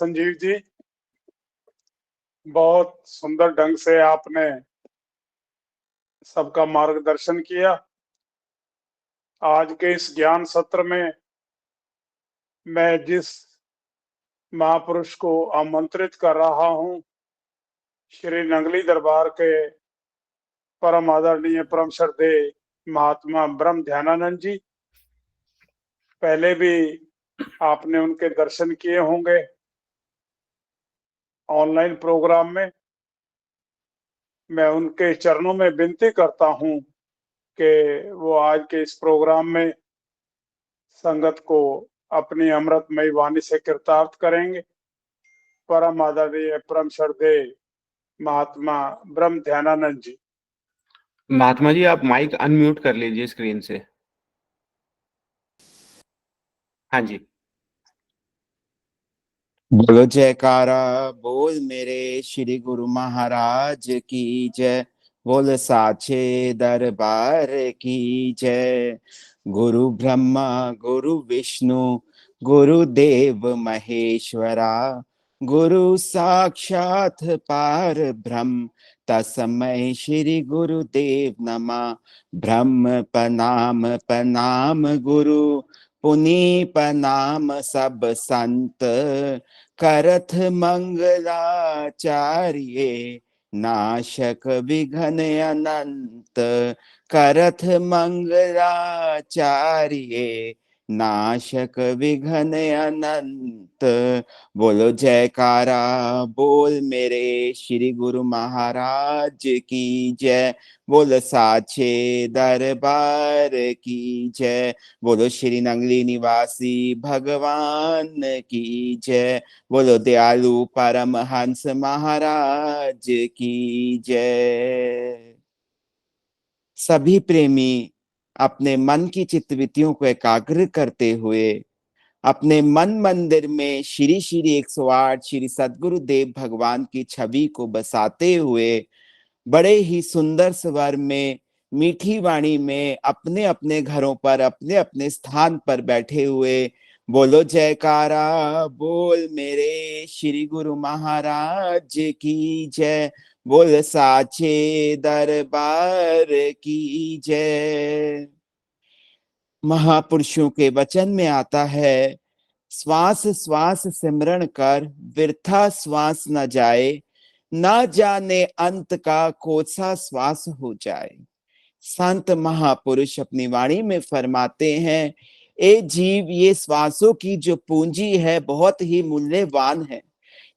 संजीव जी, बहुत सुंदर ढंग से आपने सबका मार्गदर्शन किया। आज के इस ज्ञान सत्र में मैं जिस महापुरुष को आमंत्रित कर रहा हूं, श्री नंगली दरबार के परम आदरणीय परम श्रद्धेय महात्मा ब्रह्म ध्यानानंद जी। पहले भी आपने उनके दर्शन किए होंगे ऑनलाइन प्रोग्राम में। मैं उनके चरणों में विनती करता हूं कि वो आज के इस प्रोग्राम में संगत को अपनी अमृतमयी वाणी से कृतार्थ करेंगे। परम आदरणीय परम श्रद्धेय महात्मा ब्रह्म ध्यानानंद जी। महात्मा जी, आप माइक अनम्यूट कर लीजिए स्क्रीन से। हाँ जी। बोलो जयकारा बोल मेरे श्री गुरु महाराज की जय। बोल साचे दरबार की जय। गुरु ब्रह्मा गुरु विष्णु गुरुदेव महेश्वरा, गुरु साक्षात पार ब्रह्म तस्मै श्री गुरुदेव नमः। ब्रह्म प्रणाम प्रणाम गुरु, पुनि प्रणाम सब संत। करथ मंगलाचार्य नाशक विघ्न अनंत। करथ मंगलाचार्य नाशक विघ्न अनंत। बोलो जयकारा बोल मेरे श्री गुरु महाराज की जय। बोल साचे दरबार की जय। बोलो श्री नंगली निवासी भगवान की जय। बोलो दयालु परमहंस महाराज की जय। सभी प्रेमी अपने मन की चित्तवृत्तियों को एकाग्र करते हुए अपने मन मंदिर में श्री श्री 108 श्री सद्गुरु देव भगवान की छवि को बसाते हुए बड़े ही सुंदर स्वर में मीठी वाणी में अपने अपने घरों पर अपने अपने स्थान पर बैठे हुए बोलो जयकारा बोल मेरे श्री गुरु महाराज की जय। बोल साचे दरबार की जय। महापुरुषों के वचन में आता है, श्वास श्वास सिमरण कर वृथा श्वास न जाए, ना जाने अंत का कौन-सा श्वास हो जाए। संत महापुरुष अपनी वाणी में फरमाते हैं, ए जीव, ये श्वासों की जो पूंजी है बहुत ही मूल्यवान है।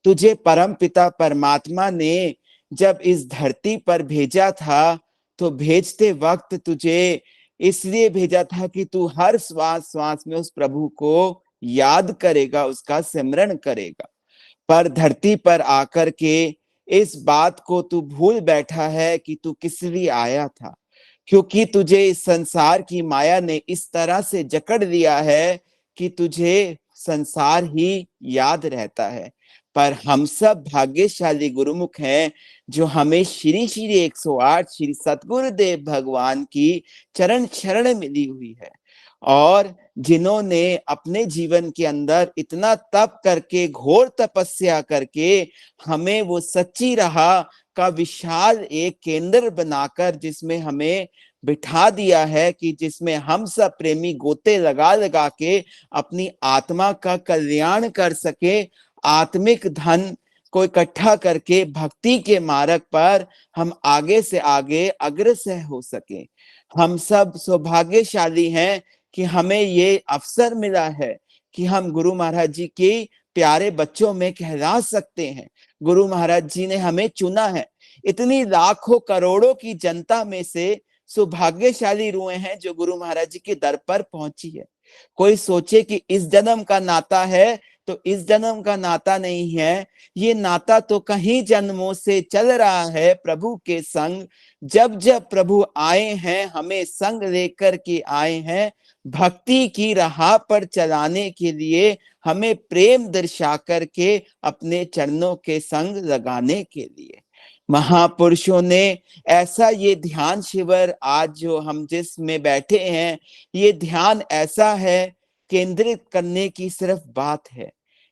तुझे परम पिता परमात्मा ने जब इस धरती पर भेजा था तो भेजते वक्त तुझे इसलिए भेजा था कि तू हर श्वास श्वास में उस प्रभु को याद करेगा, उसका सिमरण करेगा। पर धरती पर आकर के इस बात को तू भूल बैठा है कि तू किस लिए आया था, क्योंकि तुझे इस संसार की माया ने इस तरह से जकड़ लिया है कि तुझे संसार ही याद रहता है। पर हम सब भाग्यशाली गुरुमुख हैं जो हमें श्री श्री 108 श्री सतगुरुदेव भगवान की चरण शरण मिली हुई है, और जिन्होंने अपने जीवन के अंदर इतना तप करके घोर तपस्या करके हमें वो सच्ची राह का विशाल एक केंद्र बनाकर जिसमें हमें बिठा दिया है कि जिसमें हम सब प्रेमी गोते लगा लगा के अपनी आत्मा का कल्याण कर सके, आत्मिक धन को इकट्ठा करके भक्ति के मार्ग पर हम आगे से आगे अग्रसर हो सके। हम सब सौभाग्यशाली हैं कि हमें ये अवसर मिला है कि हम गुरु महाराज जी के प्यारे बच्चों में कहला सकते हैं। गुरु महाराज जी ने हमें चुना है। इतनी लाखों करोड़ों की जनता में से सौभाग्यशाली रूहें हैं जो गुरु महाराज जी के दर पर पहुंची है। कोई सोचे कि इस जन्म का नाता है, तो इस जन्म का नाता नहीं है। ये नाता तो कहीं जन्मों से चल रहा है प्रभु के संग। जब जब प्रभु आए हैं हमें संग लेकर के आए हैं, भक्ति की राह पर चलाने के लिए, हमें प्रेम दर्शा करके अपने चरणों के संग लगाने के लिए। महापुरुषों ने ऐसा ये ध्यान शिविर आज जो हम जिसमें बैठे हैं, ये ध्यान ऐसा है, केंद्रित करने की सिर्फ बात है।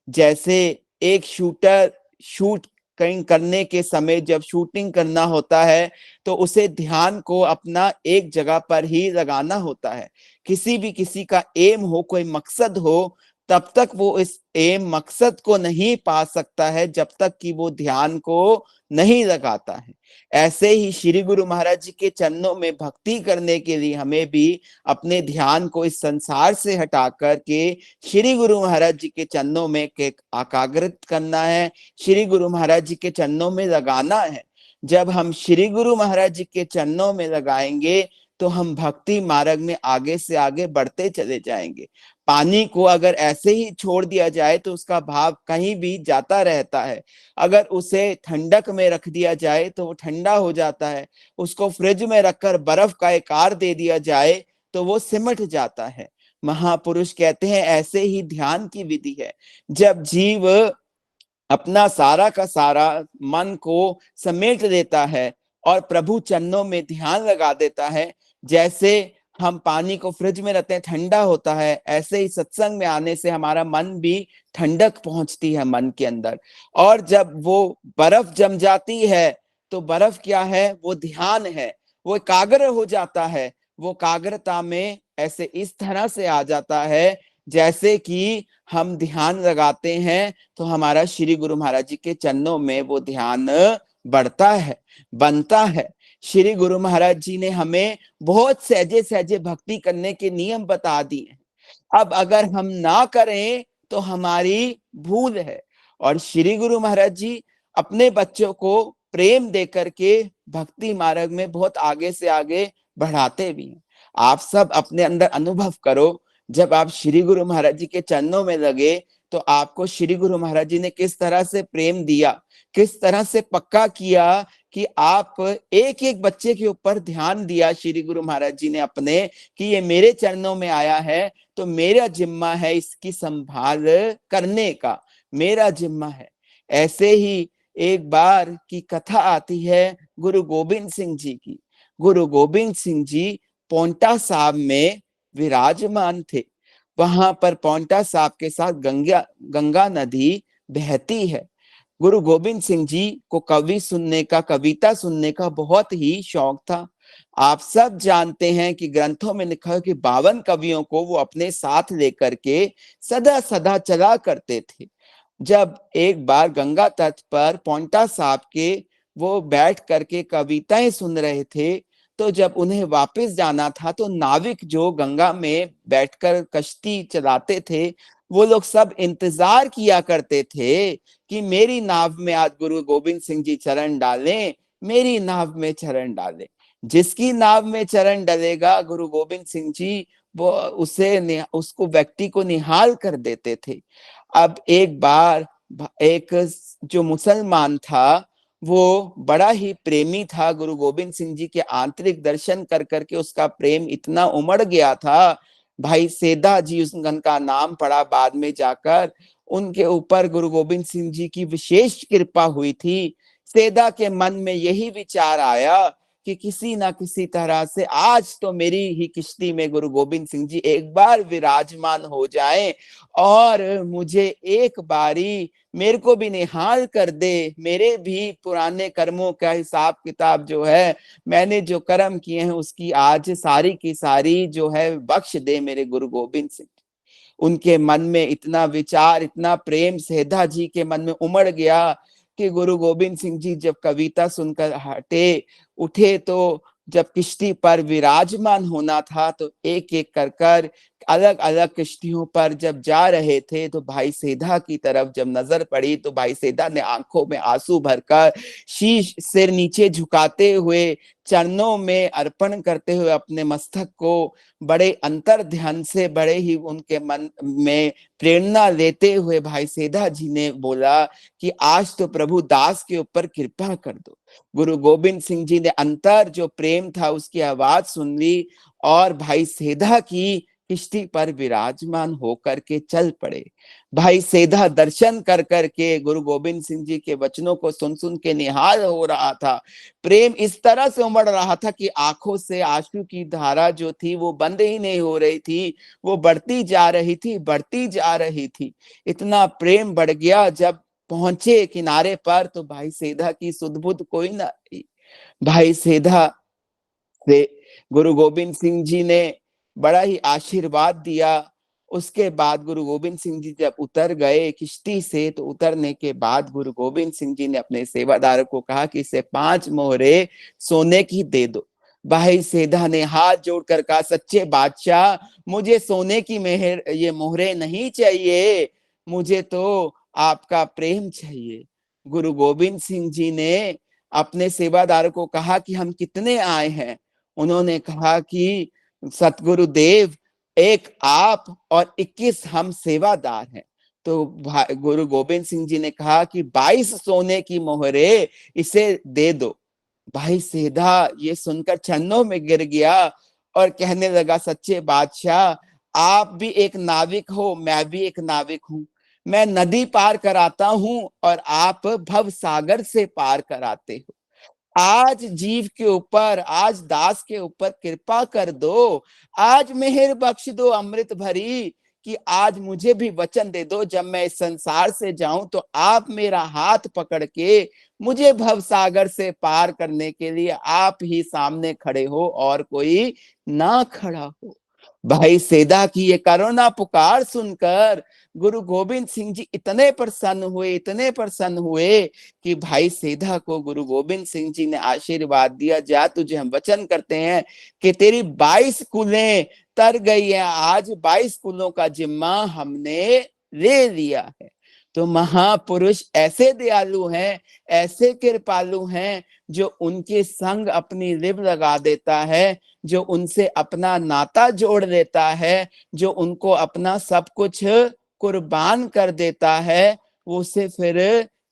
जैसे एक शूट कहीं करने के समय जब शूटिंग करना होता है तो उसे ध्यान को अपना एक जगह पर ही लगाना होता है। किसी का एम हो, कोई मकसद हो, तब तक वो इस एम मकसद को नहीं पा सकता है जब तक कि वो ध्यान को नहीं लगाता है। ऐसे ही श्री गुरु महाराज जी के चरणों में भक्ति करने के लिए हमें भी अपने ध्यान को इस संसार से हटा कर के श्री गुरु महाराज जी के चरणों में एकाग्रित करना है, श्री गुरु महाराज जी के चरणों में लगाना है। जब हम श्री गुरु महाराज जी के चरणों में लगाएंगे तो हम भक्ति मार्ग में आगे से आगे बढ़ते चले जाएंगे। पानी को अगर ऐसे ही छोड़ दिया जाए तो उसका भाव कहीं भी जाता रहता है। अगर उसे ठंडक में रख दिया जाए तो वो ठंडा हो जाता है। उसको फ्रिज में रखकर बर्फ का आकार दे दिया जाए तो वो सिमट जाता है। महापुरुष कहते हैं ऐसे ही ध्यान की विधि है। जब जीव अपना सारा का सारा मन को समेट देता है और प्रभु चरणों में ध्यान लगा देता है, जैसे हम पानी को फ्रिज में रखते हैं ठंडा होता है, ऐसे ही सत्संग में आने से हमारा मन भी ठंडक पहुंचती है मन के अंदर। और जब वो बर्फ जम जाती है तो बर्फ क्या है, वो ध्यान है, वो एकाग्र हो जाता है। वो एकाग्रता में ऐसे इस तरह से आ जाता है जैसे कि हम ध्यान लगाते हैं तो हमारा श्री गुरु महाराज जी के चरणों में वो ध्यान बढ़ता है, बनता है। श्री गुरु महाराज जी ने हमें बहुत सहजे सहजे भक्ति करने के नियम बता दिए। अब अगर हम ना करें तो हमारी भूल है। और श्री गुरु महाराज जी अपने बच्चों को प्रेम देकर के भक्ति मार्ग में बहुत आगे से आगे बढ़ाते भी हैं। आप सब अपने अंदर अनुभव करो, जब आप श्री गुरु महाराज जी के चरणों में लगे तो आपको श्री गुरु महाराज जी ने किस तरह से प्रेम दिया, किस तरह से पक्का किया कि आप एक एक बच्चे के ऊपर ध्यान दिया श्री गुरु महाराज जी ने अपने, कि ये मेरे चरणों में आया है तो मेरा जिम्मा है इसकी संभाल करने का, मेरा जिम्मा है। ऐसे ही एक बार की कथा आती है गुरु गोबिंद सिंह जी की। गुरु गोबिंद सिंह जी पौंटा साहब में विराजमान थे। वहां पर पौंटा साहब के साथ गंगा नदी बहती है। गुरु गोबिंद सिंह जी को कविता सुनने का बहुत ही शौक था। आप सब जानते हैं कि ग्रंथों में लिखा है कि 52 कवियों को वो अपने साथ लेकर के सदा सदा चला करते थे। जब एक बार गंगा तट पर पौंटा साहब के वो बैठ करके कविताएं सुन रहे थे, तो जब उन्हें वापस जाना था तो नाविक जो गंगा में बैठकर कश्ती चलाते थे, वो लोग सब इंतजार किया करते थे कि मेरी नाव में आज गुरु गोबिंद सिंह जी चरण डालें, मेरी नाव में चरण डालें। जिसकी नाव में चरण डलेगा गुरु गोबिंद सिंह जी वो उसको व्यक्ति को निहाल कर देते थे। अब एक बार एक जो मुसलमान था वो बड़ा ही प्रेमी था, गुरु गोबिंद सिंह जी के आंतरिक दर्शन कर करके उसका प्रेम इतना उमड़ गया था। भाई सेधा जी उनका नाम पड़ा बाद में जाकर, उनके ऊपर गुरु गोबिंद सिंह जी की विशेष कृपा हुई थी। सेधा के मन में यही विचार आया कि किसी ना किसी तरह से आज तो मेरी ही किश्ती में गुरु गोबिंद सिंह जी एक बार विराजमान हो जाएं और मुझे एक बारी मेरे को भी निहाल कर दे, मेरे भी पुराने कर्मों का हिसाब किताब जो है, मैंने जो कर्म किए हैं उसकी आज सारी की सारी जो है बख्श दे मेरे गुरु गोबिंद सिंह। उनके मन में इतना विचार, इतना प्रेम सेधा जी के मन में उमड़ गया कि गुरु गोबिंद सिंह जी जब कविता सुनकर उठे तो जब किश्ती पर विराजमान होना था तो एक एक कर अलग अलग किश्तियों पर जब जा रहे थे तो भाई सेधा की तरफ जब नजर पड़ी तो भाई सेधा ने आंखों में आंसू भरकर शीश सिर नीचे झुकाते हुए चरणों में अर्पण करते हुए अपने मस्तक को बड़े अंतर ध्यान से, बड़े ही उनके मन में प्रेरणा लेते हुए भाई सेधा जी ने बोला कि आज तो प्रभु दास के ऊपर कृपा कर दो। गुरु गोबिंद सिंह जी ने अंतर जो प्रेम था उसकी आवाज सुन ली और भाई सेधा की किश्ती पर विराजमान होकर के चल पड़े। भाई सेधा दर्शन कर करके गुरु गोबिंद सिंह जी के वचनों को सुन सुन के निहाल हो रहा था। प्रेम इस तरह से उमड़ रहा था कि आंखों से आंसू की धारा जो थी वो बंद ही नहीं हो रही थी, वो बढ़ती जा रही थी, बढ़ती जा रही थी। इतना प्रेम बढ़ गया जब पहुंचे किनारे पर तो भाई सेधा की सुध बुध कोई ना रही। भाई सेधा से गुरु गोविंद सिंह जी ने बड़ा ही आशीर्वाद दिया। उसके बाद गुरु गोविंद सिंह जी जब उतर गए किश्ती से, तो उतरने के बाद गुरु गोविंद सिंह जी ने अपने सेवादार को कहा कि इसे 5 मोहरे सोने की दे दो। भाई सेधा ने हाथ जोड़कर कहा, सच्चे बादशाह, मुझे सोने की ये मोहरे नहीं चाहिए, मुझे तो आपका प्रेम चाहिए। गुरु गोविंद सिंह जी ने अपने सेवादार को कहा कि हम कितने आए हैं। उन्होंने कहा कि सतगुरुदेव, एक आप और 21 हम सेवादार हैं। तो गुरु गोविंद सिंह जी ने कहा कि 22 सोने की मोहरे इसे दे दो। भाई सेधा ये सुनकर चरणों में गिर गया और कहने लगा, सच्चे बादशाह, आप भी एक नाविक हो, मैं भी एक नाविक हूं। मैं नदी पार कराता हूं और आप भव सागर से पार कराते हो। आज जीव के ऊपर, आज दास के ऊपर कृपा कर दो, आज मेहर बख्श दो अमृत भरी, कि आज मुझे भी वचन दे दो, जब मैं इस संसार से जाऊं तो आप मेरा हाथ पकड़ के मुझे भवसागर से पार करने के लिए आप ही सामने खड़े हो और कोई ना खड़ा हो। भाई सेधा की ये करुणा पुकार सुनकर गुरु गोविंद सिंह जी इतने प्रसन्न हुए, इतने प्रसन्न हुए कि भाई सेधा को गुरु गोविंद सिंह जी ने आशीर्वाद दिया, जा तुझे हम वचन करते हैं कि तेरी 22 कुलें तर गई है, आज 22 कुलों का जिम्मा हमने ले लिया है। तो महापुरुष ऐसे दयालु हैं, ऐसे कृपालु हैं, जो उनके संग अपनी लिव लगा देता है, जो उनसे अपना नाता जोड़ देता है, जो उनको अपना सब कुछ कुर्बान कर देता है, उसे फिर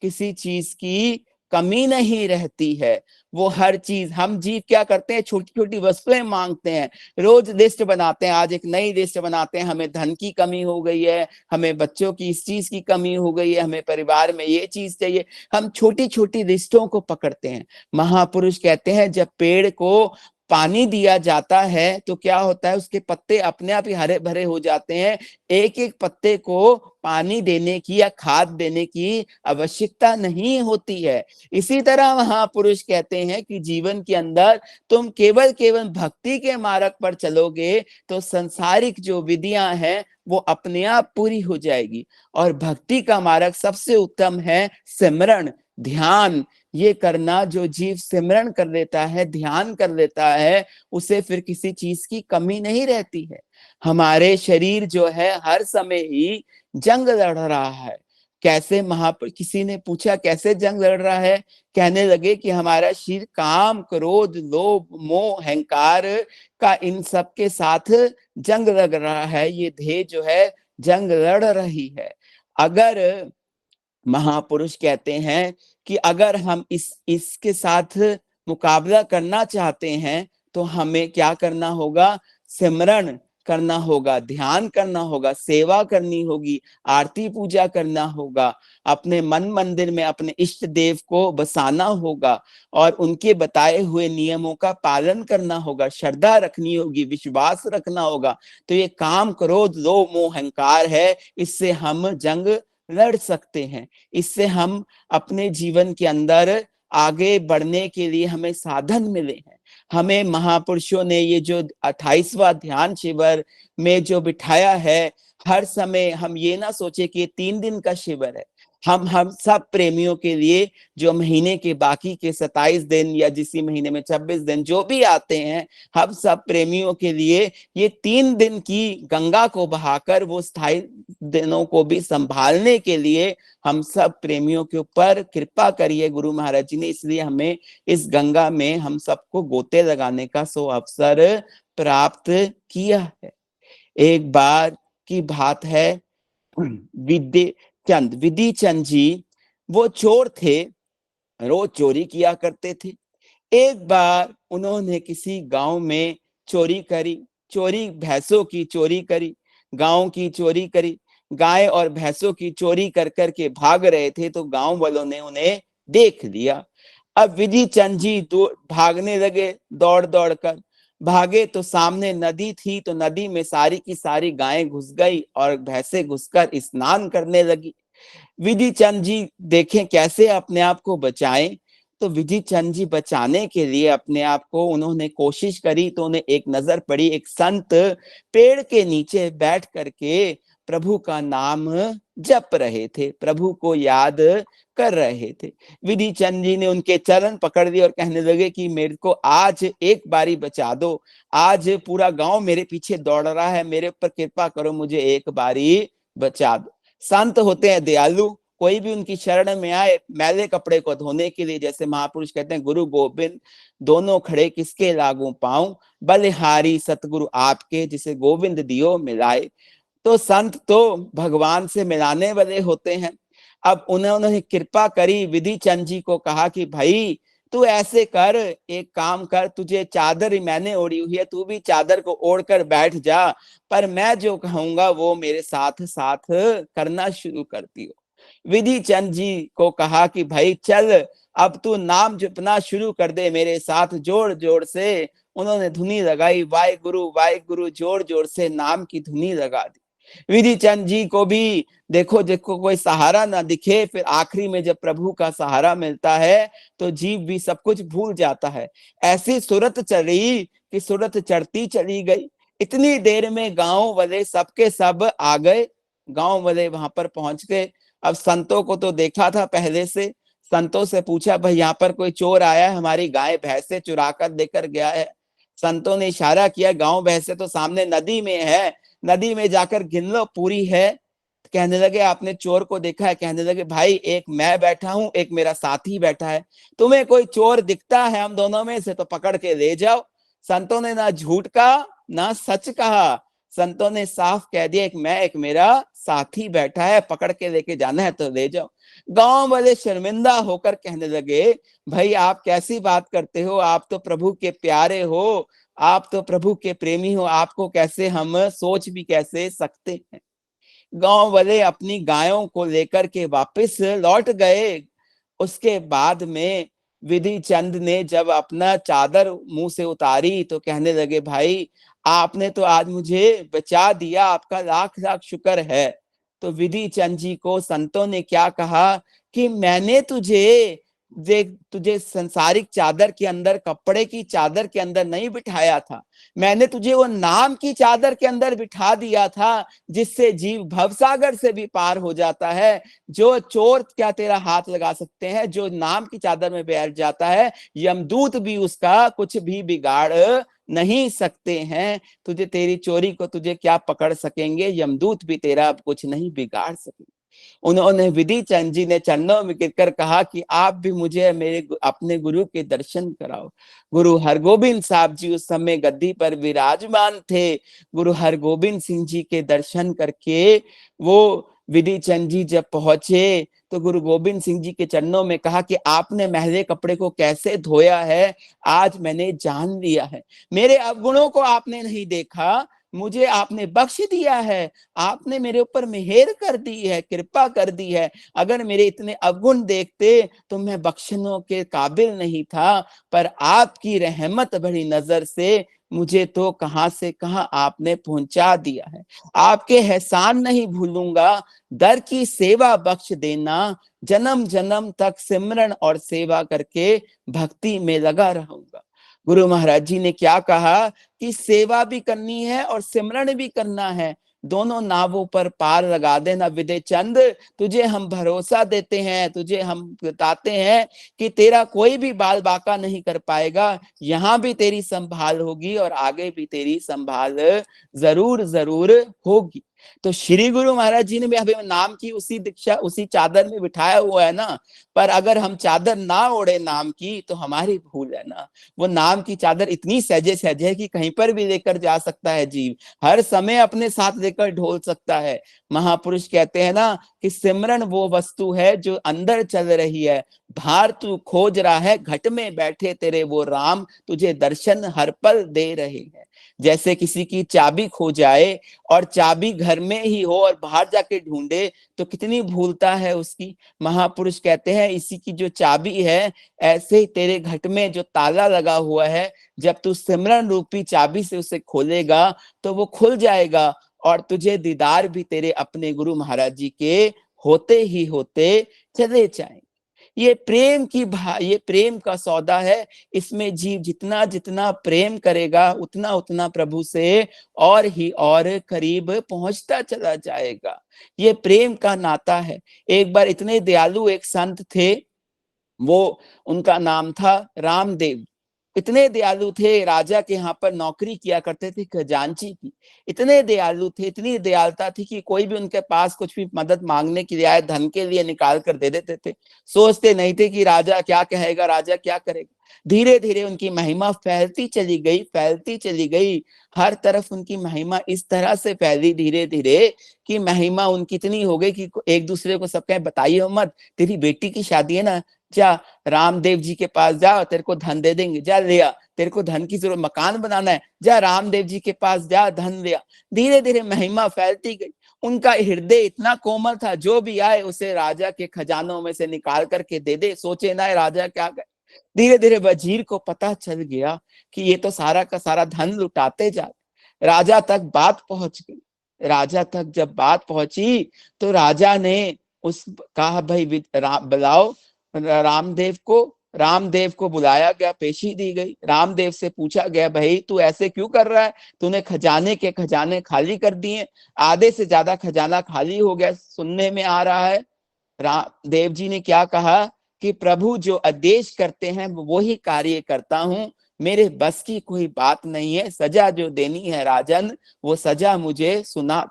किसी चीज की कमी नहीं रहती है। वो हर चीज, हम जीव क्या करते हैं, छोटी छोटी वस्तुएं मांगते हैं, रोज लिस्ट बनाते हैं, आज एक नई लिस्ट बनाते हैं, हमें धन की कमी हो गई है, हमें बच्चों की इस चीज की कमी हो गई है, हमें परिवार में ये चीज चाहिए, हम छोटी छोटी लिस्टों को पकड़ते हैं। महापुरुष कहते हैं, जब पेड़ को पानी दिया जाता है तो क्या होता है, उसके पत्ते अपने आप ही हरे भरे हो जाते हैं, एक एक पत्ते को पानी देने की या खाद देने की आवश्यकता नहीं होती है। इसी तरह महापुरुष कहते हैं कि जीवन के अंदर तुम केवल केवल भक्ति के मार्ग पर चलोगे तो संसारिक जो विधियां हैं वो अपने आप पूरी हो जाएगी, और भक्ति का मार्ग सबसे उत्तम है सिमरण, ध्यान। ये करना, जो जीव सिमरण कर लेता है, ध्यान कर लेता है, उसे फिर किसी चीज की कमी नहीं रहती है। हमारे शरीर जो है हर समय ही जंग लड़ रहा है। कैसे किसी ने पूछा कैसे जंग लड़ रहा है, कहने लगे कि हमारा शरीर काम, क्रोध, लोभ, मोह, अहंकार का इन सब के साथ जंग लग रहा है। ये देह जो है जंग लड़ रही है। अगर महापुरुष कहते हैं कि अगर हम इसके साथ मुकाबला करना चाहते हैं तो हमें क्या करना होगा, सिमरण करना होगा, ध्यान करना होगा, सेवा करनी होगी, आरती पूजा करना होगा, अपने मन मंदिर में अपने इष्ट देव को बसाना होगा और उनके बताए हुए नियमों का पालन करना होगा, श्रद्धा रखनी होगी, विश्वास रखना होगा। तो ये काम, क्रोध, लोभ, मोह, अहंकार है, इससे हम जंग लड़ सकते हैं। इससे हम अपने जीवन के अंदर आगे बढ़ने के लिए हमें साधन मिले हैं। हमें महापुरुषों ने ये जो 28वां ध्यान शिविर में जो बिठाया है, हर समय हम ये ना सोचे कि 3 दिन का शिविर है। हम सब प्रेमियों के लिए जो महीने के बाकी के 27 दिन या जिसी महीने में 26 दिन जो भी आते हैं, हम सब प्रेमियों के लिए ये 3 दिन की गंगा को बहाकर वो स्थायी दिनों को भी संभालने के लिए हम सब प्रेमियों के ऊपर कृपा करिए गुरु महाराज जी ने। इसलिए हमें इस गंगा में हम सबको गोते लगाने का अवसर प्राप्त किया है। एक बार की बात है, विधि चंद जी वो चोर थे, रोज चोरी किया करते थे। एक बार उन्होंने किसी गांव में चोरी करी, भैंसों की चोरी करी, गांव की चोरी करी, गाय और भैंसों की चोरी कर करके भाग रहे थे तो गांव वालों ने उन्हें देख लिया। अब विधि चंद जी भागने लगे, दौड़ दौड़ कर भागे तो सामने नदी थी, तो नदी में सारी की सारी गायें घुस गई और भैंसें घुसकर स्नान करने लगी। विधि चंद जी देखें कैसे अपने आप को बचाएं। तो विधि चंद जी बचाने के लिए अपने आप को उन्होंने कोशिश करी, तो उन्हें एक नजर पड़ी, एक संत पेड़ के नीचे बैठ करके प्रभु का नाम जप रहे थे, प्रभु को याद कर रहे थे। विधि चंद जी ने उनके चरण पकड़ दिए और कहने लगे कि मेरे को आज एक बारी बचा दो, आज पूरा गांव मेरे पीछे दौड़ रहा है, मेरे ऊपर कृपा करो, मुझे एक बारी बचा दो। संत होते हैं दयालु, कोई भी उनकी शरण में आए मैले कपड़े को धोने के लिए, जैसे महापुरुष कहते हैं गुरु गोविंद दोनों खड़े किसके लागू पाऊं, बलिहारी सतगुरु आपके जिसे गोविंद दियो मिलाए। तो संत तो भगवान से मिलाने वाले होते हैं। अब उन्होंने कृपा करी, विधि चंद जी को कहा कि भाई तू ऐसे कर, एक काम कर, तुझे चादर मैंने ओढ़ी हुई है, तू भी चादर को ओढ़कर बैठ जा, पर मैं जो कहूंगा वो मेरे साथ साथ करना शुरू करती हो। विधि चंद जी को कहा कि भाई चल अब तू नाम जपना शुरू कर दे मेरे साथ। जोर जोर से उन्होंने धुनी लगाई, वाहे गुरु जोर जोर से नाम की धुनी लगा दी। विधि चंद जी को भी देखो देखो कोई सहारा ना दिखे, फिर आखिरी में जब प्रभु का सहारा मिलता है तो जीव भी सब कुछ भूल जाता है। ऐसी सूरत चली कि सूरत चढ़ती चली गई। इतनी देर में गांव वाले सबके सब आ गए, गांव वाले वहां पर पहुंच गए। अब संतों को तो देखा था पहले से, संतों से पूछा भाई यहाँ पर कोई चोर आया है, हमारी गाय भैंसे चुरा कर देकर गया है। संतों ने इशारा किया, गांव भैंसे तो सामने नदी में है, नदी में जाकर गिन लो पूरी है। कहने लगे आपने चोर को देखा है? कहने लगे भाई एक मैं बैठा हूं, एक मेरा साथी बैठा है, तुम्हें कोई चोर दिखता है हम दोनों में से तो पकड़ के ले जाओ। संतों ने ना झूठ कहा ना सच कहा, संतों ने साफ कह दिया एक मैं एक मेरा साथी बैठा है, पकड़ के लेके जाना है तो ले जाओ। गांव वाले शर्मिंदा होकर कहने लगे भाई आप कैसी बात करते हो, आप तो प्रभु के प्यारे हो, आप तो प्रभु के प्रेमी हो, आपको कैसे हम सोच भी कैसे सकते हैं। गांव वाले अपनी गायों को लेकर के वापस लौट गए। उसके बाद में विधि चंद ने जब अपना चादर मुंह से उतारी तो कहने लगे भाई आपने तो आज मुझे बचा दिया, आपका लाख लाख शुक्र है। तो विधि चंद जी को संतों ने क्या कहा कि मैंने तुझे संसारिक चादर के अंदर, कपड़े की चादर के अंदर नहीं बिठाया था, मैंने तुझे वो नाम की चादर के अंदर बिठा दिया था जिससे जीव भवसागर से भी पार हो जाता है। जो चोर क्या तेरा हाथ लगा सकते हैं, जो नाम की चादर में बैठ जाता है यमदूत भी उसका कुछ भी बिगाड़ नहीं सकते हैं। तुझे तेरी चोरी को तुझे क्या पकड़ सकेंगे, यमदूत भी तेरा कुछ नहीं बिगाड़ सकेंगे। उन्होंने विधि चंद जी ने चरणों में गिरकर कहा कि आप भी मुझे मेरे अपने गुरु के दर्शन कराओ। गुरु हरगोबिंद साहब जी उस समय गद्दी पर विराजमान थे। गुरु हरगोबिंद सिंह जी के दर्शन करके वो विधि चंद जी जब पहुंचे तो गुरु गोबिंद सिंह जी के चरणों में कहा कि आपने मैले कपड़े को कैसे धोया है, आज मैंने जान लिया है। मेरे अवगुणों को आपने नहीं देखा, मुझे आपने बख्श दिया है, आपने मेरे ऊपर मेहर कर दी है, कृपा कर दी है। अगर मेरे इतने अवगुण देखते तो मैं बख्शनों के काबिल नहीं था, पर आपकी रहमत भरी नजर से मुझे तो कहां से कहां आपने पहुंचा दिया है। आपके एहसान नहीं भूलूंगा, दर की सेवा बख्श देना, जन्म जन्म तक सिमरन और सेवा करके भक्ति में लगा रहूंगा। गुरु महाराज जी ने क्या कहा कि सेवा भी करनी है और सिमरन भी करना है, दोनों नावों पर पार लगा देना। विधि चंद तुझे हम भरोसा देते हैं, तुझे हम बताते हैं कि तेरा कोई भी बाल बाका नहीं कर पाएगा, यहाँ भी तेरी संभाल होगी और आगे भी तेरी संभाल जरूर जरूर होगी। तो श्री गुरु महाराज जी ने भी हमें नाम की उसी दीक्षा उसी चादर में बिठाया हुआ है ना, पर अगर हम चादर ना ओढ़े नाम की तो हमारी भूल है ना। वो नाम की चादर इतनी सहजे सहजे है कि कहीं पर भी लेकर जा सकता है जीव, हर समय अपने साथ लेकर ढोल सकता है। महापुरुष कहते हैं ना कि सिमरन वो वस्तु है जो अंदर चल रही है, बाहर तू खोज रहा है, घट में बैठे तेरे वो राम तुझे दर्शन हर पल दे रहे हैं। जैसे किसी की चाबी खो जाए और चाबी घर में ही हो और बाहर जाके ढूंढे तो कितनी भूलता है उसकी। महापुरुष कहते हैं इसी की जो चाबी है, ऐसे ही तेरे घट में जो ताला लगा हुआ है, जब तू सिमरन रूपी चाबी से उसे खोलेगा तो वो खुल जाएगा और तुझे दीदार भी तेरे अपने गुरु महाराज जी के होते ही होते चले जाएंगे। ये प्रेम का सौदा है। इसमें जीव जितना जितना प्रेम करेगा उतना उतना प्रभु से और ही और करीब पहुंचता चला जाएगा। ये प्रेम का नाता है। एक बार इतने दयालु एक संत थे, वो उनका नाम था रामदेव। इतने दयालु थे, राजा के यहाँ पर नौकरी किया करते थे खजांची की। इतने दयालु थे, इतनी दयालुता थी कि कोई भी उनके पास कुछ भी मदद मांगने के लिए आए, धन के लिए निकाल कर दे देते थे। सोचते नहीं थे कि राजा क्या कहेगा, राजा क्या करेगा। धीरे धीरे उनकी महिमा फैलती चली गई, फैलती चली गई। हर तरफ उनकी महिमा इस तरह से फैली धीरे धीरे कि महिमा उनकी इतनी हो गई कि एक दूसरे को सब कहे, बताइए मत, तेरी बेटी की शादी है ना, जा रामदेव जी के पास जा, तेरे को धन दे देंगे, जा ले आ। तेरे को धन की जरूरत, मकान बनाना है, जा रामदेव जी के पास जा, धन ले आ। धीरे धीरे महिमा फैलती गई। उनका हृदय इतना कोमल था, जो भी आए उसे राजा के खजानों में से निकाल करके दे दे, सोचे ना राजा क्या करे। धीरे धीरे वजीर को पता चल गया कि ये तो सारा का सारा धन लुटाते जा। राजा तक बात पहुंच गई। राजा तक जब बात पहुंची तो राजा ने उस कहा, भाई बुलाओ रामदेव को बुलाया गया, पेशी दी गई। रामदेव से पूछा गया, भाई तू ऐसे क्यों कर रहा है, तूने खजाने के खजाने खाली कर दिए, आधे से ज्यादा खजाना खाली हो गया सुनने में आ रहा है। रामदेव जी ने क्या कहा कि प्रभु जो आदेश करते हैं वो ही कार्य करता हूं, मेरे बस की कोई बात नहीं है, सजा जो देनी है राजन वो सजा मुझे सुना।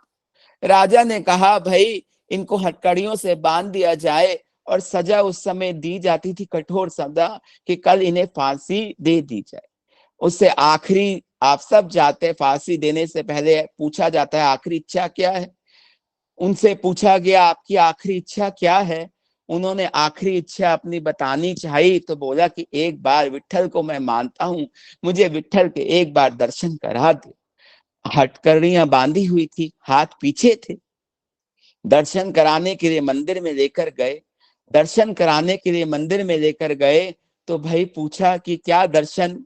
राजा ने कहा, भाई इनको हथकड़ियों से बांध दिया जाए, और सजा उस समय दी जाती थी कठोर सजा कि कल इन्हें फांसी दे दी जाए। उससे आखिरी, आप सब जाते, फांसी देने से पहले पूछा जाता है आखिरी इच्छा क्या है। उनसे पूछा गया, आपकी आखिरी इच्छा क्या है। उन्होंने आखिरी इच्छा अपनी बतानी चाहिए तो बोला कि एक बार विट्ठल को मैं मानता हूं, मुझे विट्ठल के एक बार दर्शन करा दे। हथकड़ियां बांधी हुई थी, हाथ पीछे थे। दर्शन कराने के लिए मंदिर में लेकर गए। दर्शन कराने के लिए मंदिर में लेकर गए तो भाई पूछा कि क्या दर्शन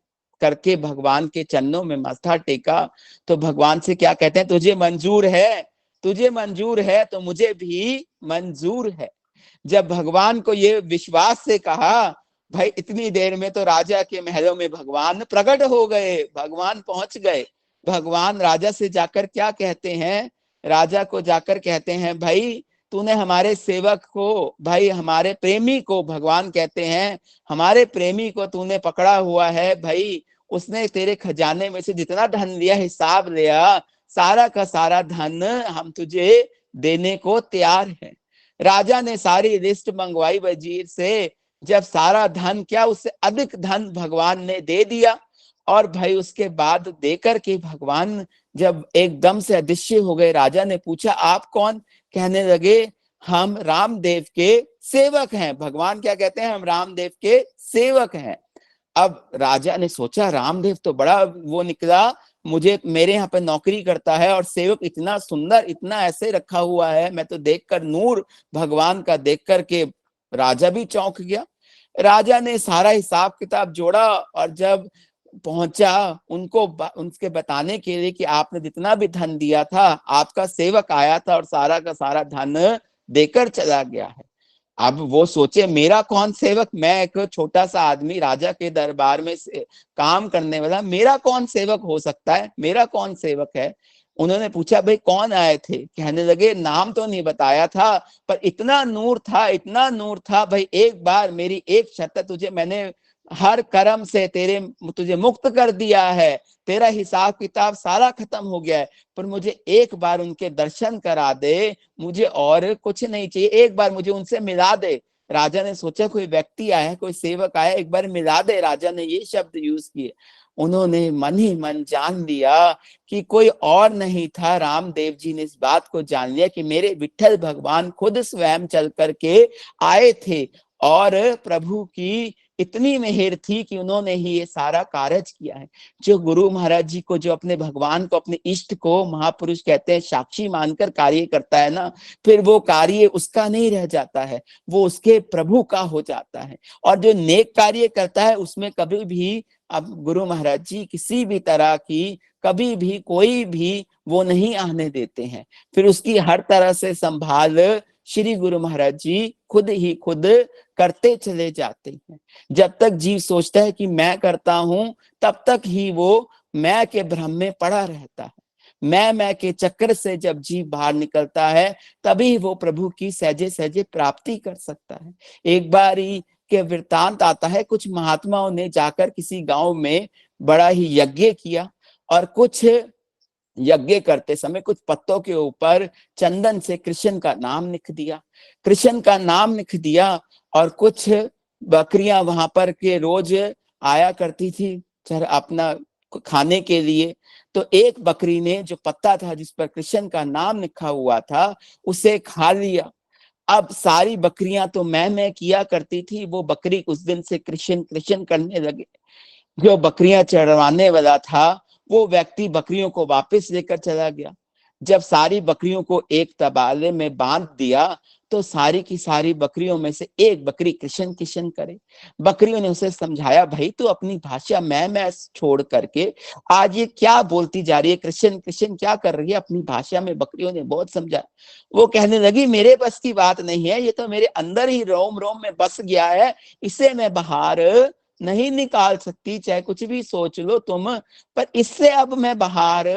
करके भगवान के चरणों में माथा टेका, तो भगवान से क्या कहते हैं, तुझे मंजूर है, तुझे मंजूर है तो मुझे भी मंजूर है। जब भगवान को ये विश्वास से कहा, भाई इतनी देर में तो राजा के महलों में भगवान प्रकट हो गए, भगवान पहुंच गए। भगवान राजा से जाकर क्या कहते हैं, राजा को जाकर कहते हैं, भाई तूने हमारे सेवक को, भाई हमारे प्रेमी को, भगवान कहते हैं हमारे प्रेमी को तूने पकड़ा हुआ है, भाई उसने तेरे खजाने में से जितना धन लिया हिसाब लिया, सारा का सारा धन हम तुझे देने को तैयार है। राजा ने सारी लिस्ट मंगवाई वजीर से। जब सारा धन, क्या उससे अधिक धन भगवान ने दे दिया। और भाई उसके बाद देकर के भगवान जब एकदम से अदृश्य हो गए, राजा ने पूछा आप कौन। कहने लगे हम रामदेव के सेवक हैं। भगवान क्या कहते हैं, हम रामदेव के सेवक हैं। अब राजा ने सोचा रामदेव तो बड़ा वो निकला, मुझे मेरे यहाँ पे नौकरी करता है और सेवक इतना सुंदर, इतना ऐसे रखा हुआ है, मैं तो देखकर नूर भगवान का देख करके राजा भी चौंक गया। राजा ने सारा हिसाब किताब जोड़ा और जब पहुंचा उनको उनके बताने के लिए कि आपने जितना भी धन दिया था, आपका सेवक आया था और सारा का सारा धन देकर चला गया है। अब वो सोचे मेरा कौन सेवक, मैं एक छोटा सा आदमी राजा के दरबार में से काम करने वाला, मेरा कौन सेवक हो सकता है, मेरा कौन सेवक है। उन्होंने पूछा भाई कौन आए थे। कहने लगे नाम तो नहीं बताया था, पर इतना नूर था, इतना नूर था, भाई एक बार मेरी एक शर्त, तुझे मैंने हर कर्म से तुझे मुक्त कर दिया है, तेरा हिसाब किताब सारा खत्म हो गया है, पर मुझे एक बार उनके दर्शन करा दे, मुझे और कुछ नहीं चाहिए, एक बार मुझे उनसे मिला दे। राजा ने सोचा कोई व्यक्ति आया, कोई सेवक आया, एक बार मिला दे। राजा ने ये शब्द यूज किए। उन्होंने मन ही मन जान लिया कि कोई और नहीं था। रामदेव जी ने इस बात को जान लिया कि मेरे विट्ठल भगवान खुद स्वयं चल करके आए थे और प्रभु की इतनी मेहर थी कि उन्होंने ही ये सारा कार्य किया है। जो गुरु महाराज जी को, जो अपने भगवान को, अपने इष्ट को महापुरुष कहते हैं, साक्षी मानकर कार्य करता है ना, फिर वो कार्य उसका नहीं रह जाता है, वो उसके प्रभु का हो जाता है। और जो नेक कार्य करता है उसमें कभी भी, अब गुरु महाराज जी किसी भी तरह की कभी भी कोई भी वो नहीं आने देते हैं, फिर उसकी हर तरह से संभाल श्री गुरु महाराज जी खुद ही खुद करते चले जाते हैं। जब तक जीव सोचता है कि मैं करता हूं, तब तक ही वो मैं के भ्रम में पड़ा रहता है। मैं के चक्कर से जब जीव बाहर निकलता है, तभी वो प्रभु की सहजे सहजे प्राप्ति कर सकता है। एक बार ही के वृतांत आता है, कुछ महात्माओं ने जाकर किसी गांव में बड़ा ही यज्ञ किया, और कुछ यज्ञ करते समय कुछ पत्तों के ऊपर चंदन से कृष्ण का नाम लिख दिया। कृष्ण का नाम लिख दिया, और कुछ बकरियां वहां पर के रोज आया करती थी अपना खाने के लिए। तो एक बकरी ने जो पत्ता था जिस पर कृष्ण का नाम लिखा हुआ था, उसे खा लिया। अब सारी बकरियां तो मैं किया करती थी, वो बकरी उस दिन से कृष्ण कृष्ण करने लगे। जो बकरियां चढ़वाने वाला था, वो व्यक्ति बकरियों को वापस लेकर चला गया। जब सारी बकरियों को एक तबाले में बांध दिया, तो सारी की सारी बकरियों में से एक बकरी कृष्ण कृष्ण करे। बकरियों ने उसे समझाया, भाई तू अपनी भाषा मैं छोड़ करके आज ये क्या बोलती जा रही है, कृष्ण कृष्ण क्या कर रही है अपनी भाषा में। बकरियों ने बहुत समझाया। वो कहने लगी, मेरे बस की बात नहीं है, ये तो मेरे अंदर ही रोम रोम में बस गया है, इसे मैं बाहर नहीं निकाल सकती, चाहे कुछ भी सोच लो तुम, पर इससे अब मैं बाहर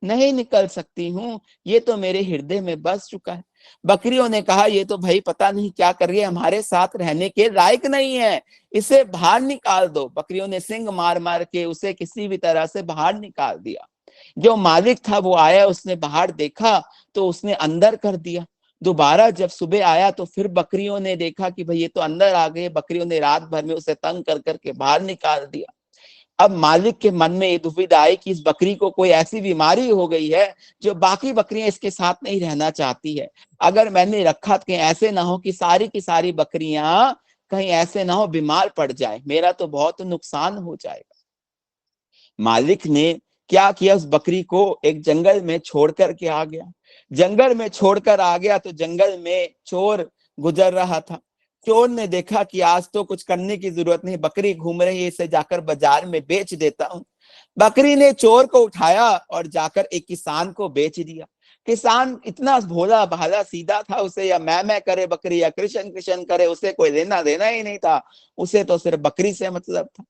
नहीं निकल सकती हूँ, ये तो मेरे हृदय में बस चुका है। बकरियों ने कहा, ये तो भाई पता नहीं क्या कर रही है, हमारे साथ रहने के लायक नहीं है, इसे बाहर निकाल दो। बकरियों ने सिंग मार मार के उसे किसी भी तरह से बाहर निकाल दिया। जो मालिक था वो आया, उसने बाहर देखा तो उसने अंदर कर दिया। दोबारा जब सुबह आया तो फिर बकरियों ने देखा कि भाई ये तो अंदर आ गए। बकरियों ने रात भर में उसे तंग कर करके बाहर निकाल दिया। अब मालिक के मन में ये दुविधा आई कि इस बकरी को कोई ऐसी बीमारी हो गई है जो बाकी बकरियां इसके साथ नहीं रहना चाहती है। अगर मैंने रखा तो कहीं ऐसे ना हो कि सारी की सारी बकरियां कहीं ऐसे ना हो बीमार पड़ जाए, मेरा तो बहुत नुकसान हो जाएगा। मालिक ने क्या किया, उस बकरी को एक जंगल में छोड़ करके आ गया। जंगल में छोड़कर आ गया तो जंगल में चोर गुजर रहा था। चोर ने देखा कि आज तो कुछ करने की जरूरत नहीं, बकरी घूम रही है, इसे जाकर बाजार में बेच देता हूं। बकरी ने चोर को उठाया और जाकर एक किसान को बेच दिया। किसान इतना भोला भाला सीधा था, उसे या मैं करे बकरी या कृष्ण कृष्ण करे, उसे कोई लेना देना ही नहीं था, उसे तो सिर्फ बकरी से मतलब था।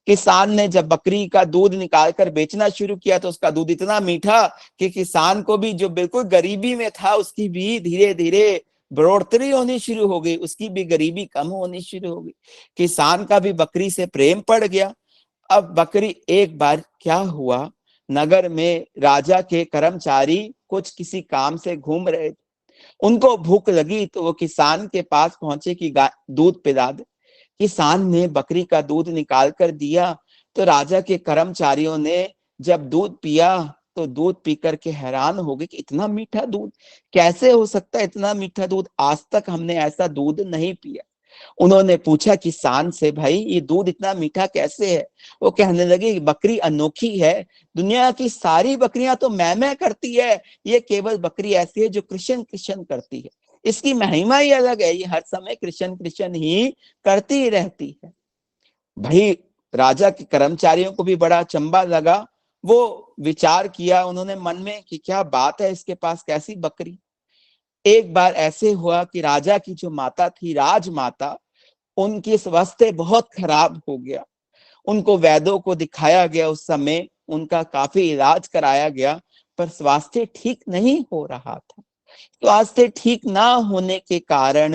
किसान ने जब बकरी का दूध निकाल कर बेचना शुरू किया तो उसका दूध इतना मीठा कि किसान को भी, जो बिल्कुल गरीबी में था, उसकी भी धीरे धीरे बढ़ोतरी होनी शुरू हो गई, उसकी भी गरीबी कम होनी शुरू हो गई। किसान का भी बकरी से प्रेम पड़ गया। अब बकरी, एक बार क्या हुआ, नगर में राजा के कर्मचारी कुछ किसी काम से घूम रहे, उनको भूख लगी तो वो किसान के पास पहुंचे कि दूध पिला दे। किसान ने बकरी का दूध निकाल कर दिया तो राजा के कर्मचारियों ने जब दूध पिया तो दूध पीकर के हैरान हो गए कि इतना मीठा दूध कैसे हो सकता है, इतना मीठा दूध, आज तक हमने ऐसा दूध नहीं पिया। उन्होंने पूछा किसान से, भाई ये दूध इतना मीठा कैसे है? वो कहने लगे, बकरी अनोखी है, दुनिया की सारी बकरियां तो मैं करती है, ये केवल बकरी ऐसी है जो कृष्ण कृष्ण करती है, इसकी महिमा ही अलग है, ये हर समय कृष्ण कृष्ण ही करती रहती है। भाई राजा के कर्मचारियों को भी बड़ा अचंभा लगा। वो विचार किया उन्होंने मन में कि क्या बात है, इसके पास कैसी बकरी। एक बार ऐसे हुआ कि राजा की जो माता थी, राजमाता, उनकी स्वास्थ्य बहुत खराब हो गया। उनको वैद्यों को दिखाया गया, उस समय उनका काफी इलाज कराया गया, पर स्वास्थ्य ठीक नहीं हो रहा था। स्वास्थ्य ठीक ना होने के कारण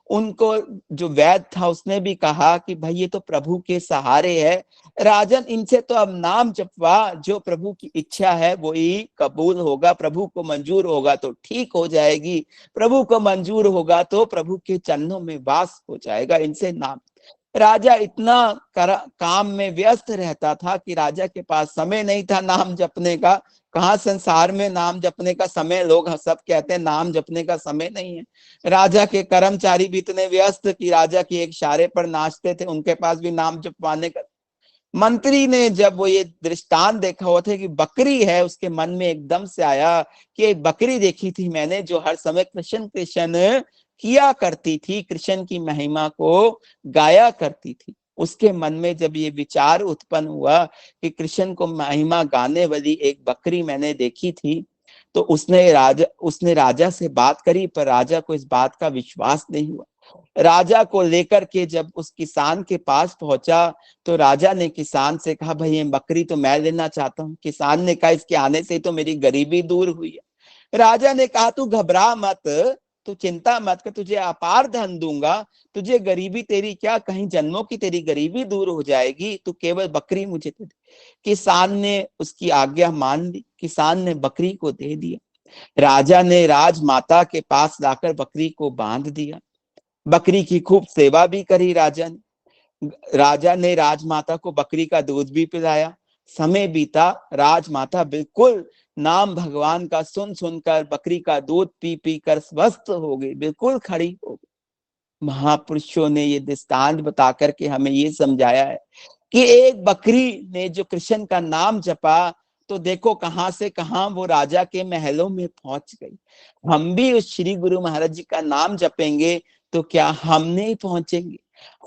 उनको जो वैद्य था उसने भी कहा कि भाई ये तो प्रभु के सहारे है, राजन इनसे तो अब नाम जपवा, जो प्रभु की इच्छा है वो ही कबूल होगा, प्रभु को मंजूर होगा तो ठीक हो जाएगी, प्रभु को मंजूर होगा तो प्रभु के चरणों में वास हो जाएगा, इनसे नाम। राजा इतना काम में व्यस्त रहता था कि राजा के पास समय नहीं था नाम जपने का। कहाँ संसार में नाम जपने का समय, लोग सब कहते हैं नाम जपने का समय नहीं है। राजा के कर्मचारी भी इतने व्यस्त कि राजा की एक इशारे पर नाचते थे, उनके पास भी नाम जपवाने का। मंत्री ने जब वो ये दृष्टांत देखा हुआ था कि बकरी है, उसके मन में एकदम से आया कि एक बकरी देखी थी मैंने जो हर समय कृष्ण कृष्ण किया करती थी, कृष्ण की महिमा को गाया करती थी। उसके मन में जब ये विचार उत्पन्न हुआ कि कृष्ण को महिमा गाने वाली एक बकरी मैंने देखी थी, तो उसने राजा से बात करी, पर राजा को इस बात का विश्वास नहीं हुआ। राजा को लेकर के जब उस किसान के पास पहुंचा तो राजा ने किसान से कहा, भाई ये बकरी तो मैं लेना चाहता हूँ। किसान ने कहा, इसके आने से तो मेरी गरीबी दूर हुई है। राजा ने कहा, तू घबरा मत, तू चिंता मत कर, तुझे अपार धन दूंगा, तुझे गरीबी तेरी क्या, कहीं जन्मों की तेरी गरीबी दूर हो जाएगी, तू केवल बकरी मुझे दे दे। किसान ने उसकी आज्ञा मान ली, किसान ने बकरी को दे दिया। राजा ने राजमाता के पास लाकर बकरी को बांध दिया, बकरी की खूब सेवा भी करी राजा ने राजमाता को बकरी का दूध भी पिलाया। समय बीता, राजमाता बिल्कुल नाम भगवान का सुन सुनकर बकरी का दूध पी पी कर स्वस्थ हो गई, बिल्कुल खड़ी हो गई। महापुरुषों ने ये दृष्टांत बता करके हमें ये समझाया है कि एक बकरी ने जो कृष्ण का नाम जपा तो देखो कहां से कहां वो राजा के महलों में पहुंच गई। हम भी उस श्री गुरु महाराज जी का नाम जपेंगे तो क्या हम नहीं पहुंचेंगे?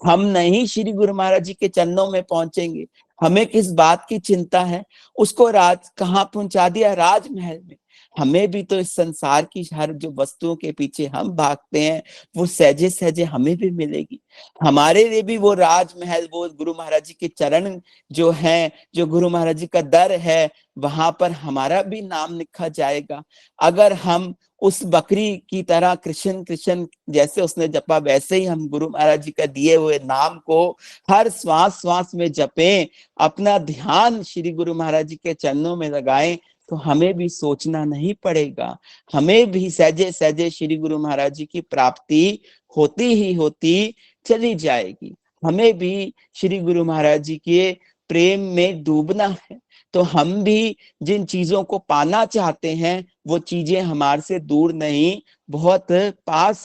हम नहीं श्री गुरु महाराज जी के चरणों में पहुंचेंगे? हमें किस बात की चिंता है? उसको राज कहाँ पहुंचा दिया? राजमहल में। हमें भी तो इस संसार की हर जो वस्तुओं के पीछे हम भागते हैं वो सहजे सहजे हमें भी मिलेगी। हमारे लिए भी वो राजमहल, वो गुरु महाराज जी के चरण जो हैं, जो गुरु महाराज जी का दर है, वहां पर हमारा भी नाम लिखा जाएगा। अगर हम उस बकरी की तरह कृष्ण कृष्ण जैसे उसने जपा, वैसे ही हम गुरु महाराज जी का दिए हुए नाम को हर श्वास श्वास में जपें, अपना ध्यान श्री गुरु महाराज जी के चरणों में लगाएं, तो हमें भी सोचना नहीं पड़ेगा, हमें भी सहजे सहजे श्री गुरु महाराज जी की प्राप्ति होती ही होती चली जाएगी। हमें भी श्री गुरु महाराज जी के प्रेम में डूबना है, तो हम भी जिन चीजों को पाना चाहते हैं वो चीजें हमारे से दूर नहीं, बहुत पास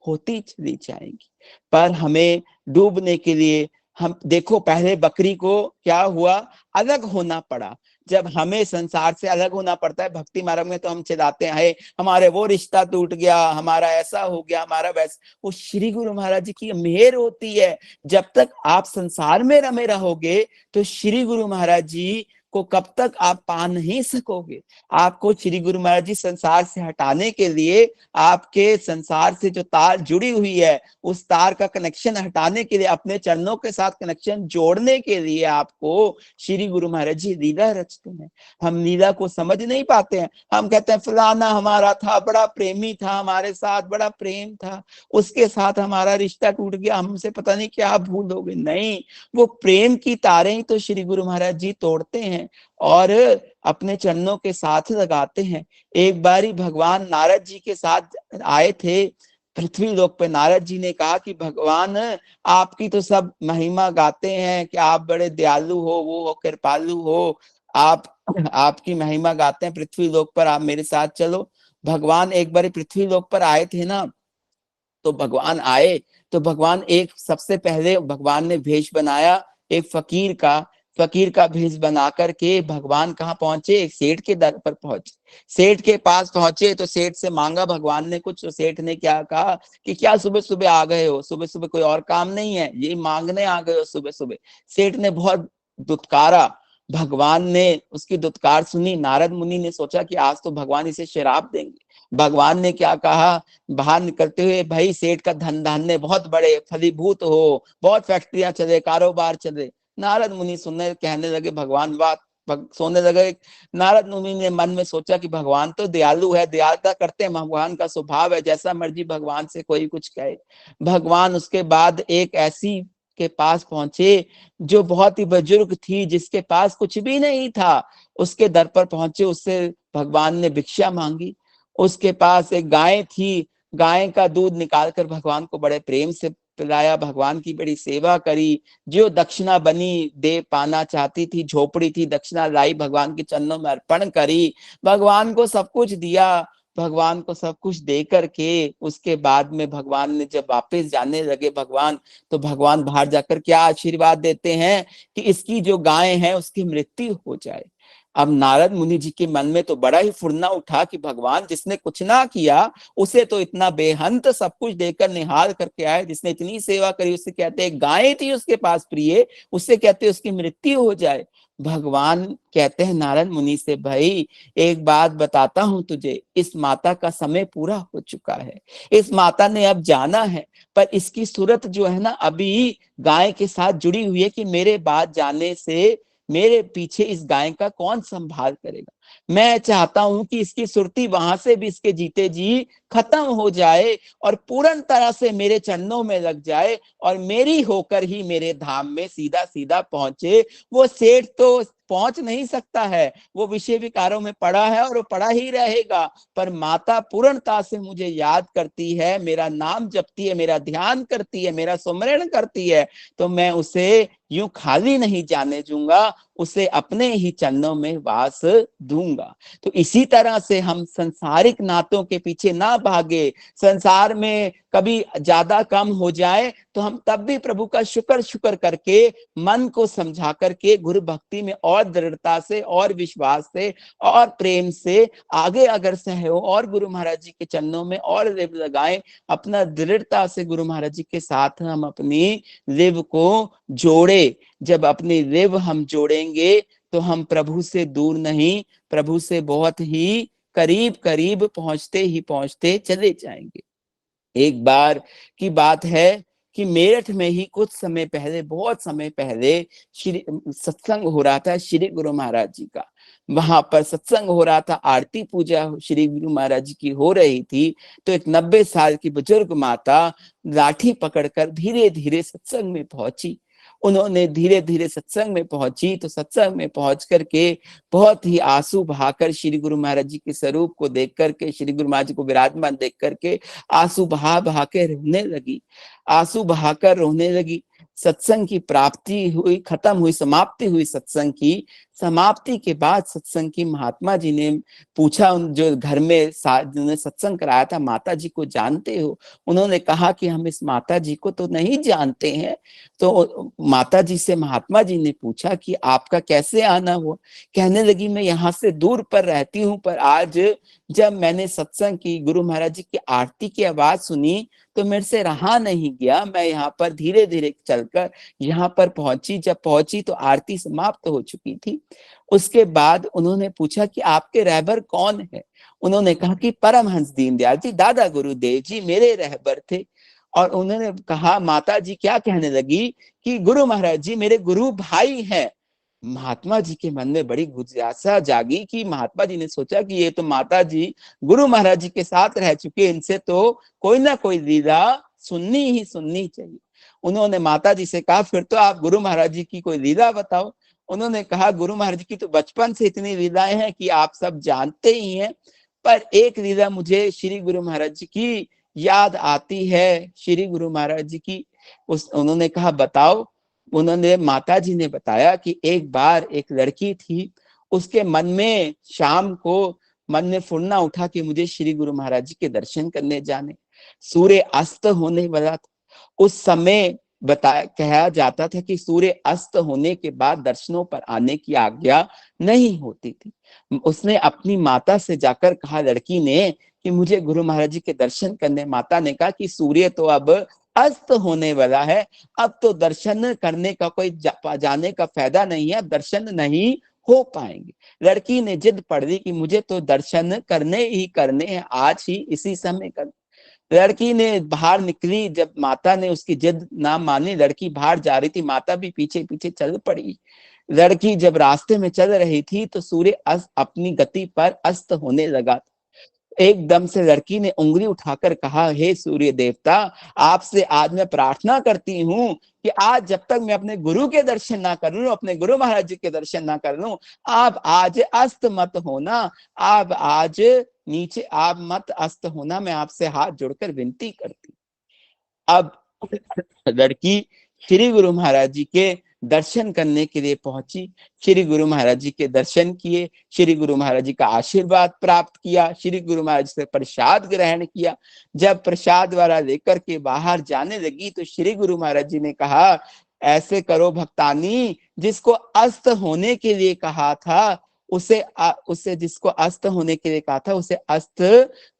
होती चली जाएंगी। पर हमें डूबने के लिए हम देखो, पहले बकरी को क्या हुआ? अलग होना पड़ा। जब हमें संसार से अलग होना पड़ता है भक्ति मार्ग में तो हम चिल्लाते हैं, हमारे वो रिश्ता टूट गया, हमारा ऐसा हो गया, हमारा वैसा। वो श्री गुरु महाराज जी की मेहर होती है। जब तक आप संसार में रमे रहोगे तो श्री गुरु महाराज जी को कब तक आप पा नहीं सकोगे। आपको श्री गुरु महाराज जी संसार से हटाने के लिए, आपके संसार से जो तार जुड़ी हुई है उस तार का कनेक्शन हटाने के लिए, अपने चरणों के साथ कनेक्शन जोड़ने के लिए आपको श्री गुरु महाराज जी लीला रचते हैं। हम लीला को समझ नहीं पाते हैं। हम कहते हैं फलाना हमारा था, बड़ा प्रेमी था, हमारे साथ बड़ा प्रेम था, उसके साथ हमारा रिश्ता टूट गया, हमसे पता नहीं क्या भूल हो गई। नहीं, वो प्रेम की तारें ही तो श्री गुरु महाराज जी तोड़ते हैं और अपने चरणों के साथ लगाते हैं। एक बारी भगवान नारद जी के साथ आए थे पृथ्वी लोक पे। नारद जी ने कहा कि भगवान आपकी तो सब महिमा गाते हैं कि आप बड़े दयालु हो, वो हो कृपालु हो, आपकी महिमा गाते हैं पृथ्वी लोक पर, आप मेरे साथ चलो। भगवान एक बार पृथ्वी लोक पर आए थे ना, तो भगवान आए तो भगवान एक सबसे पहले भगवान ने भेष बनाया एक फकीर का भेष बना करके भगवान कहाँ पहुंचे? एक सेठ के दर पर पहुंचे। सेठ के पास पहुंचे तो सेठ से मांगा भगवान ने कुछ। तो सेठ ने क्या कहा कि क्या सुबह सुबह आ गए हो? सुबह सुबह कोई और काम नहीं है, ये मांगने आ गए हो सुबह सुबह? सेठ ने बहुत दुत्कारा। भगवान ने उसकी दुत्कार सुनी। नारद मुनि ने सोचा कि आज तो भगवान इसे शराब देंगे। भगवान ने क्या कहा बाहर निकलते हुए, भाई सेठ का धन धान्य बहुत बड़े, फलीभूत हो, बहुत फैक्ट्रियां चले, कारोबार चले। नारद मुनि सुनने कहने लगे भगवान बात, सोने लगे। नारद मुनि ने मन में सोचा कि भगवान तो दयालु है, दयालुता करते हैं, भगवान का स्वभाव है, जैसा मर्जी भगवान से कोई कुछ कहे। भगवान उसके बाद एक ऐसी के पास पहुंचे जो बहुत ही बुजुर्ग थी, जिसके पास कुछ भी नहीं था, उसके दर पर पहुंचे। उससे भगवान ने भिक्षा मांगी। उसके पास एक गाय थी, गाय का दूध निकालकर भगवान को बड़े प्रेम से पिलाया, भगवान की बड़ी सेवा करी। जो दक्षिणा बनी दे पाना चाहती थी, झोपड़ी थी, दक्षिणा लाई, भगवान के चरणों में अर्पण करी, भगवान को सब कुछ दिया। भगवान को सब कुछ दे करके उसके बाद में भगवान ने जब वापस जाने लगे भगवान, तो भगवान बाहर जाकर क्या आशीर्वाद देते हैं कि इसकी जो गाय है उसकी मृत्यु हो जाए। अब नारद मुनि जी के मन में तो बड़ा ही फुरना उठा कि भगवान जिसने कुछ ना किया उसे तो इतना बेहंत सब कुछ देकर निहाल करके आए, जिसने इतनी सेवा करी उससे कहते गाय थी उसके पास प्रिय, उससे कहते उसकी मृत्यु हो जाए। भगवान कहते हैं नारद मुनि से, भाई एक बात बताता हूं तुझे, इस माता का समय पूरा हो चुका है, इस माता ने अब जाना है, पर इसकी सूरत जो है ना अभी गाय के साथ जुड़ी हुई है कि मेरे बाद जाने से मेरे पीछे इस गाय का कौन संभाल करेगा। मैं चाहता हूं कि इसकी सुरती वहां से भी इसके जीते जी खत्म हो जाए और पूर्ण तरह से मेरे चरणों में लग जाए और मेरी होकर ही मेरे धाम में सीधा सीधा पहुंचे। वो सेठ तो पहुंच नहीं सकता है, वो विषय विकारों में पड़ा है और वो पड़ा ही रहेगा, पर माता पूर्णता से मुझे याद करती है, मेरा नाम जपती है, मेरा ध्यान करती है, मेरा सुमरण करती है, तो मैं उसे यूं खाली नहीं जाने दूंगा, उसे अपने ही चरणों में वास दूंगा। तो इसी तरह से हम संसारिक नातों के पीछे ना भागे, संसार में कभी ज्यादा कम हो जाए तो हम तब भी प्रभु का शुक्र शुक्र करके मन को समझा करके गुरु भक्ति में और दृढ़ता से और विश्वास से और प्रेम से आगे अग्रसर हो और गुरु महाराज जी के चरणों में और रिव लगाएं। अपना दृढ़ता से गुरु महाराज जी के साथ हम अपनी रिव को जोड़े। जब अपनी रिव हम जोड़ेंगे तो हम प्रभु से दूर नहीं, प्रभु से बहुत ही करीब करीब पहुंचते ही पहुंचते चले जाएंगे। एक बार की बात है कि मेरठ में ही कुछ समय पहले, बहुत समय पहले श्री सत्संग हो रहा था श्री गुरु महाराज जी का। वहां पर सत्संग हो रहा था, आरती पूजा श्री गुरु महाराज जी की हो रही थी। तो एक 90 साल की बुजुर्ग माता लाठी पकड़कर धीरे धीरे सत्संग में पहुंची। उन्होंने धीरे धीरे सत्संग में पहुंची तो सत्संग में पहुंच करके बहुत ही आंसू बहाकर श्री गुरु महाराज जी के स्वरूप को देख करके, श्री गुरु महाराज जी को विराजमान देख करके आंसू बहा बहा के रोने लगी, आंसू बहाकर रोने लगी। सत्संग की प्राप्ति हुई, खत्म हुई, समाप्ति हुई सत्संग की। समाप्ति के बाद सत्संग की महात्मा जी ने पूछा, उन जो घर में जिन्होंने सत्संग कराया था, माता जी को जानते हो? उन्होंने कहा कि हम इस माता जी को तो नहीं जानते हैं। तो माता जी से महात्मा जी ने पूछा कि आपका कैसे आना हुआ? कहने लगी मैं यहाँ से दूर पर रहती हूँ, पर आज जब मैंने सत्संग की, गुरु महाराज जी की आरती की आवाज सुनी तो मेरे से रहा नहीं गया। मैं यहाँ पर धीरे धीरे चलकर यहाँ पर पहुंची। जब पहुंची तो आरती समाप्त हो चुकी थी। उसके बाद उन्होंने पूछा कि आपके रहबर कौन है? उन्होंने कहा कि परमहंस दीनदयाल जी, दादा गुरुदेव जी मेरे रहबर थे। और उन्होंने कहा, माता जी क्या कहने लगी कि गुरु महाराज जी मेरे गुरु भाई हैं। महात्मा जी के मन में बड़ी जिज्ञासा जागी कि महात्मा जी ने सोचा कि ये तो माता जी गुरु महाराज जी के साथ रह चुके, इनसे तो कोई ना कोई लीला सुननी ही सुननी चाहिए। उन्होंने माता जी से कहा, फिर तो आप गुरु महाराज जी की कोई लीला बताओ। उन्होंने कहा, गुरु महाराज जी की तो बचपन से इतनी लीलाएं हैं कि आप सब जानते ही हैं, पर एक लीला मुझे श्री गुरु महाराज जी की याद आती है, श्री गुरु महाराज जी की। उन्होंने कहा बताओ। उन्होंने, माता जी ने बताया कि एक बार एक लड़की थी, उसके मन में शाम को मन में फुरना उठा कि मुझे श्री गुरु महाराज जी के दर्शन करने जाने। सूर्य अस्त होने वाला था उस समय। बताया, कहा जाता था कि सूर्य अस्त होने के बाद दर्शनों पर आने की आज्ञा नहीं होती थी। उसने अपनी माता से जाकर कहा, लड़की ने, कि मुझे गुरु महाराज जी के दर्शन करने। माता ने कहा कि सूर्य तो अब अस्त होने वाला है, अब तो दर्शन करने का कोई जाने का फायदा नहीं है, दर्शन नहीं हो पाएंगे। लड़की ने जिद पड़ दी कि मुझे तो दर्शन करने ही करने हैं, आज ही इसी समय कर। लड़की ने बाहर निकली। जब माता ने उसकी जिद ना मानी, लड़की बाहर जा रही थी, माता भी पीछे पीछे चल पड़ी। लड़की जब रास्ते में चल रही थी तो सूर्य अपनी गति पर अस्त होने लगा। एकदम से लड़की ने उंगली उठाकर कहा, हे सूर्य देवता, आपसे आज मैं प्रार्थना करती हूँ कि आज जब तक मैं अपने गुरु के दर्शन ना कर लूं, अपने गुरु महाराज जी के दर्शन ना कर लूं, आप आज अस्त मत होना, आप आज नीचे आप मत अस्त होना, मैं आपसे हाथ जोड़कर विनती करती। अब लड़की श्री गुरु महाराज जी के दर्शन करने के लिए पहुंची। श्री गुरु महाराज जी के दर्शन किए, श्री गुरु महाराज जी का आशीर्वाद प्राप्त किया, श्री गुरु महाराज से प्रसाद ग्रहण किया। जब प्रसाद वाला लेकर के बाहर जाने लगी तो श्री गुरु महाराज जी ने कहा, ऐसे करो भक्तानी, जिसको अस्त होने के लिए कहा था उसे जिसको अस्त होने के लिए कहा था उसे अस्त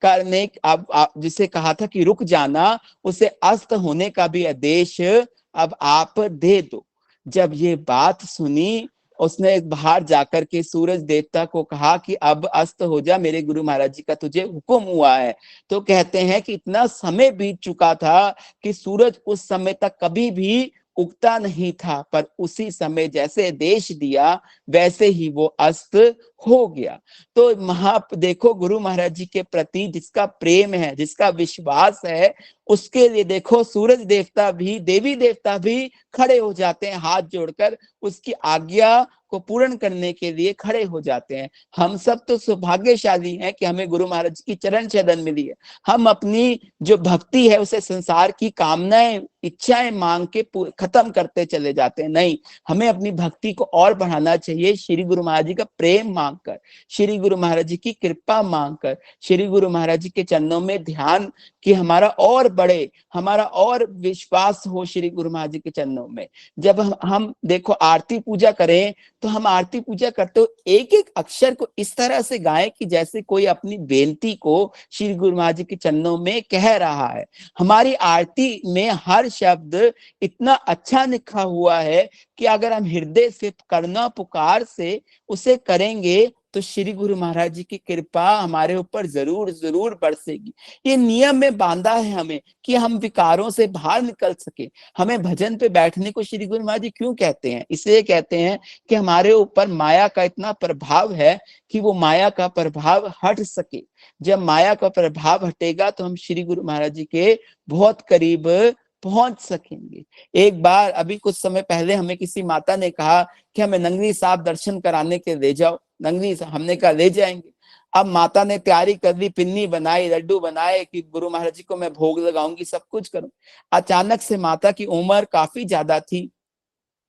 करने, अब जिसे कहा था कि रुक जाना, उसे अस्त होने का भी आदेश अब आप दे दो। जब ये बात सुनी, उसने बाहर जाकर के सूरज देवता को कहा कि अब अस्त हो जा, मेरे गुरु महाराज जी का तुझे हुक्म हुआ है। तो कहते हैं कि इतना समय बीत चुका था कि सूरज उस समय तक कभी भी उगता नहीं था, पर उसी समय जैसे आदेश दिया वैसे ही वो अस्त हो गया। तो देखो गुरु महाराज जी के प्रति जिसका प्रेम है, जिसका विश्वास है, उसके लिए देखो सूरज देवता भी, देवी देवता भी खड़े हो जाते हैं, हाथ जोड़कर उसकी आज्ञा को पूर्ण करने के लिए खड़े हो जाते हैं। हम सब तो सौभाग्यशाली हैं कि हमें गुरु महाराज की चरण छदन मिली है। हम अपनी जो भक्ति है उसे संसार की कामनाएं, इच्छाएं मांग के खत्म करते चले जाते हैं। नहीं, हमें अपनी भक्ति को और बढ़ाना चाहिए, श्री गुरु महाराज जी का प्रेम मांगकर, श्री गुरु महाराज जी की कृपा मांगकर, श्री गुरु महाराज जी के चरणों में ध्यान कि हमारा और बढ़े, हमारा और विश्वास हो श्री गुरु महाराज जी के चरणों में। जब हम देखो आरती पूजा करें तो हम आरती पूजा करते हो एक एक अक्षर को इस तरह से गाएं कि जैसे कोई अपनी बेनती को श्री गुरु महाराज जी के चरणों में कह रहा है। हमारी आरती में हर शब्द इतना अच्छा लिखा हुआ है कि अगर हम हृदय से करुणा पुकार से उसे करेंगे तो श्री गुरु महाराज जी की कृपा हमारे ऊपर जरूर जरूर बरसेगी। ये नियम में बांधा है हमें कि हम विकारों से बाहर निकल सके। हमें भजन पे बैठने को श्री गुरु महाराज जी क्यों कहते हैं? इसलिए कहते हैं कि हमारे ऊपर माया का इतना प्रभाव है कि वो माया का प्रभाव हट सके। जब माया का प्रभाव हटेगा तो हम श्री गुरु महाराज जी के बहुत करीब पहुंच सकेंगे। एक बार अभी कुछ समय पहले हमें किसी माता ने कहा कि हमें नंगली साहब दर्शन कराने के ले जाओ। नंगली हमने कहा ले जाएंगे। अब माता ने तैयारी कर ली, पिन्नी बनाई, लड्डू बनाए कि गुरु महाराज जी को मैं भोग लगाऊंगी, सब कुछ करूं। अचानक से माता की उम्र काफी ज्यादा थी,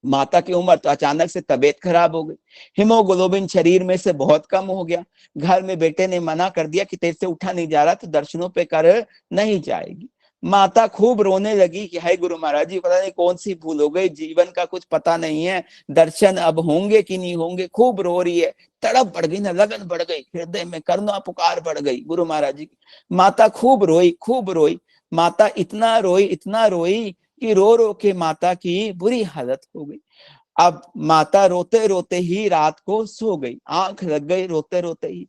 माता की उम्र, तो अचानक से तबीयत खराब हो गई, हीमोग्लोबिन शरीर में से बहुत कम हो गया। घर में बेटे ने मना कर दिया कि तेरे से उठा नहीं जा रहा तो दर्शनों पे कर नहीं जाएगी। माता खूब रोने लगी कि हाय गुरु महाराज जी, पता नहीं कौन सी भूल हो गई, जीवन का कुछ पता नहीं है, दर्शन अब होंगे कि नहीं होंगे। खूब रो रही है, तड़प बढ़ गई ना, लगन बढ़ गई, हृदय में करुणा पुकार बढ़ गई गुरु महाराज जी की। माता खूब रोई, खूब रोई। माता इतना रोई कि रो रो के माता की बुरी हालत हो गई। अब माता रोते रोते ही रात को सो गई, आंख लग गई रोते रोते ही।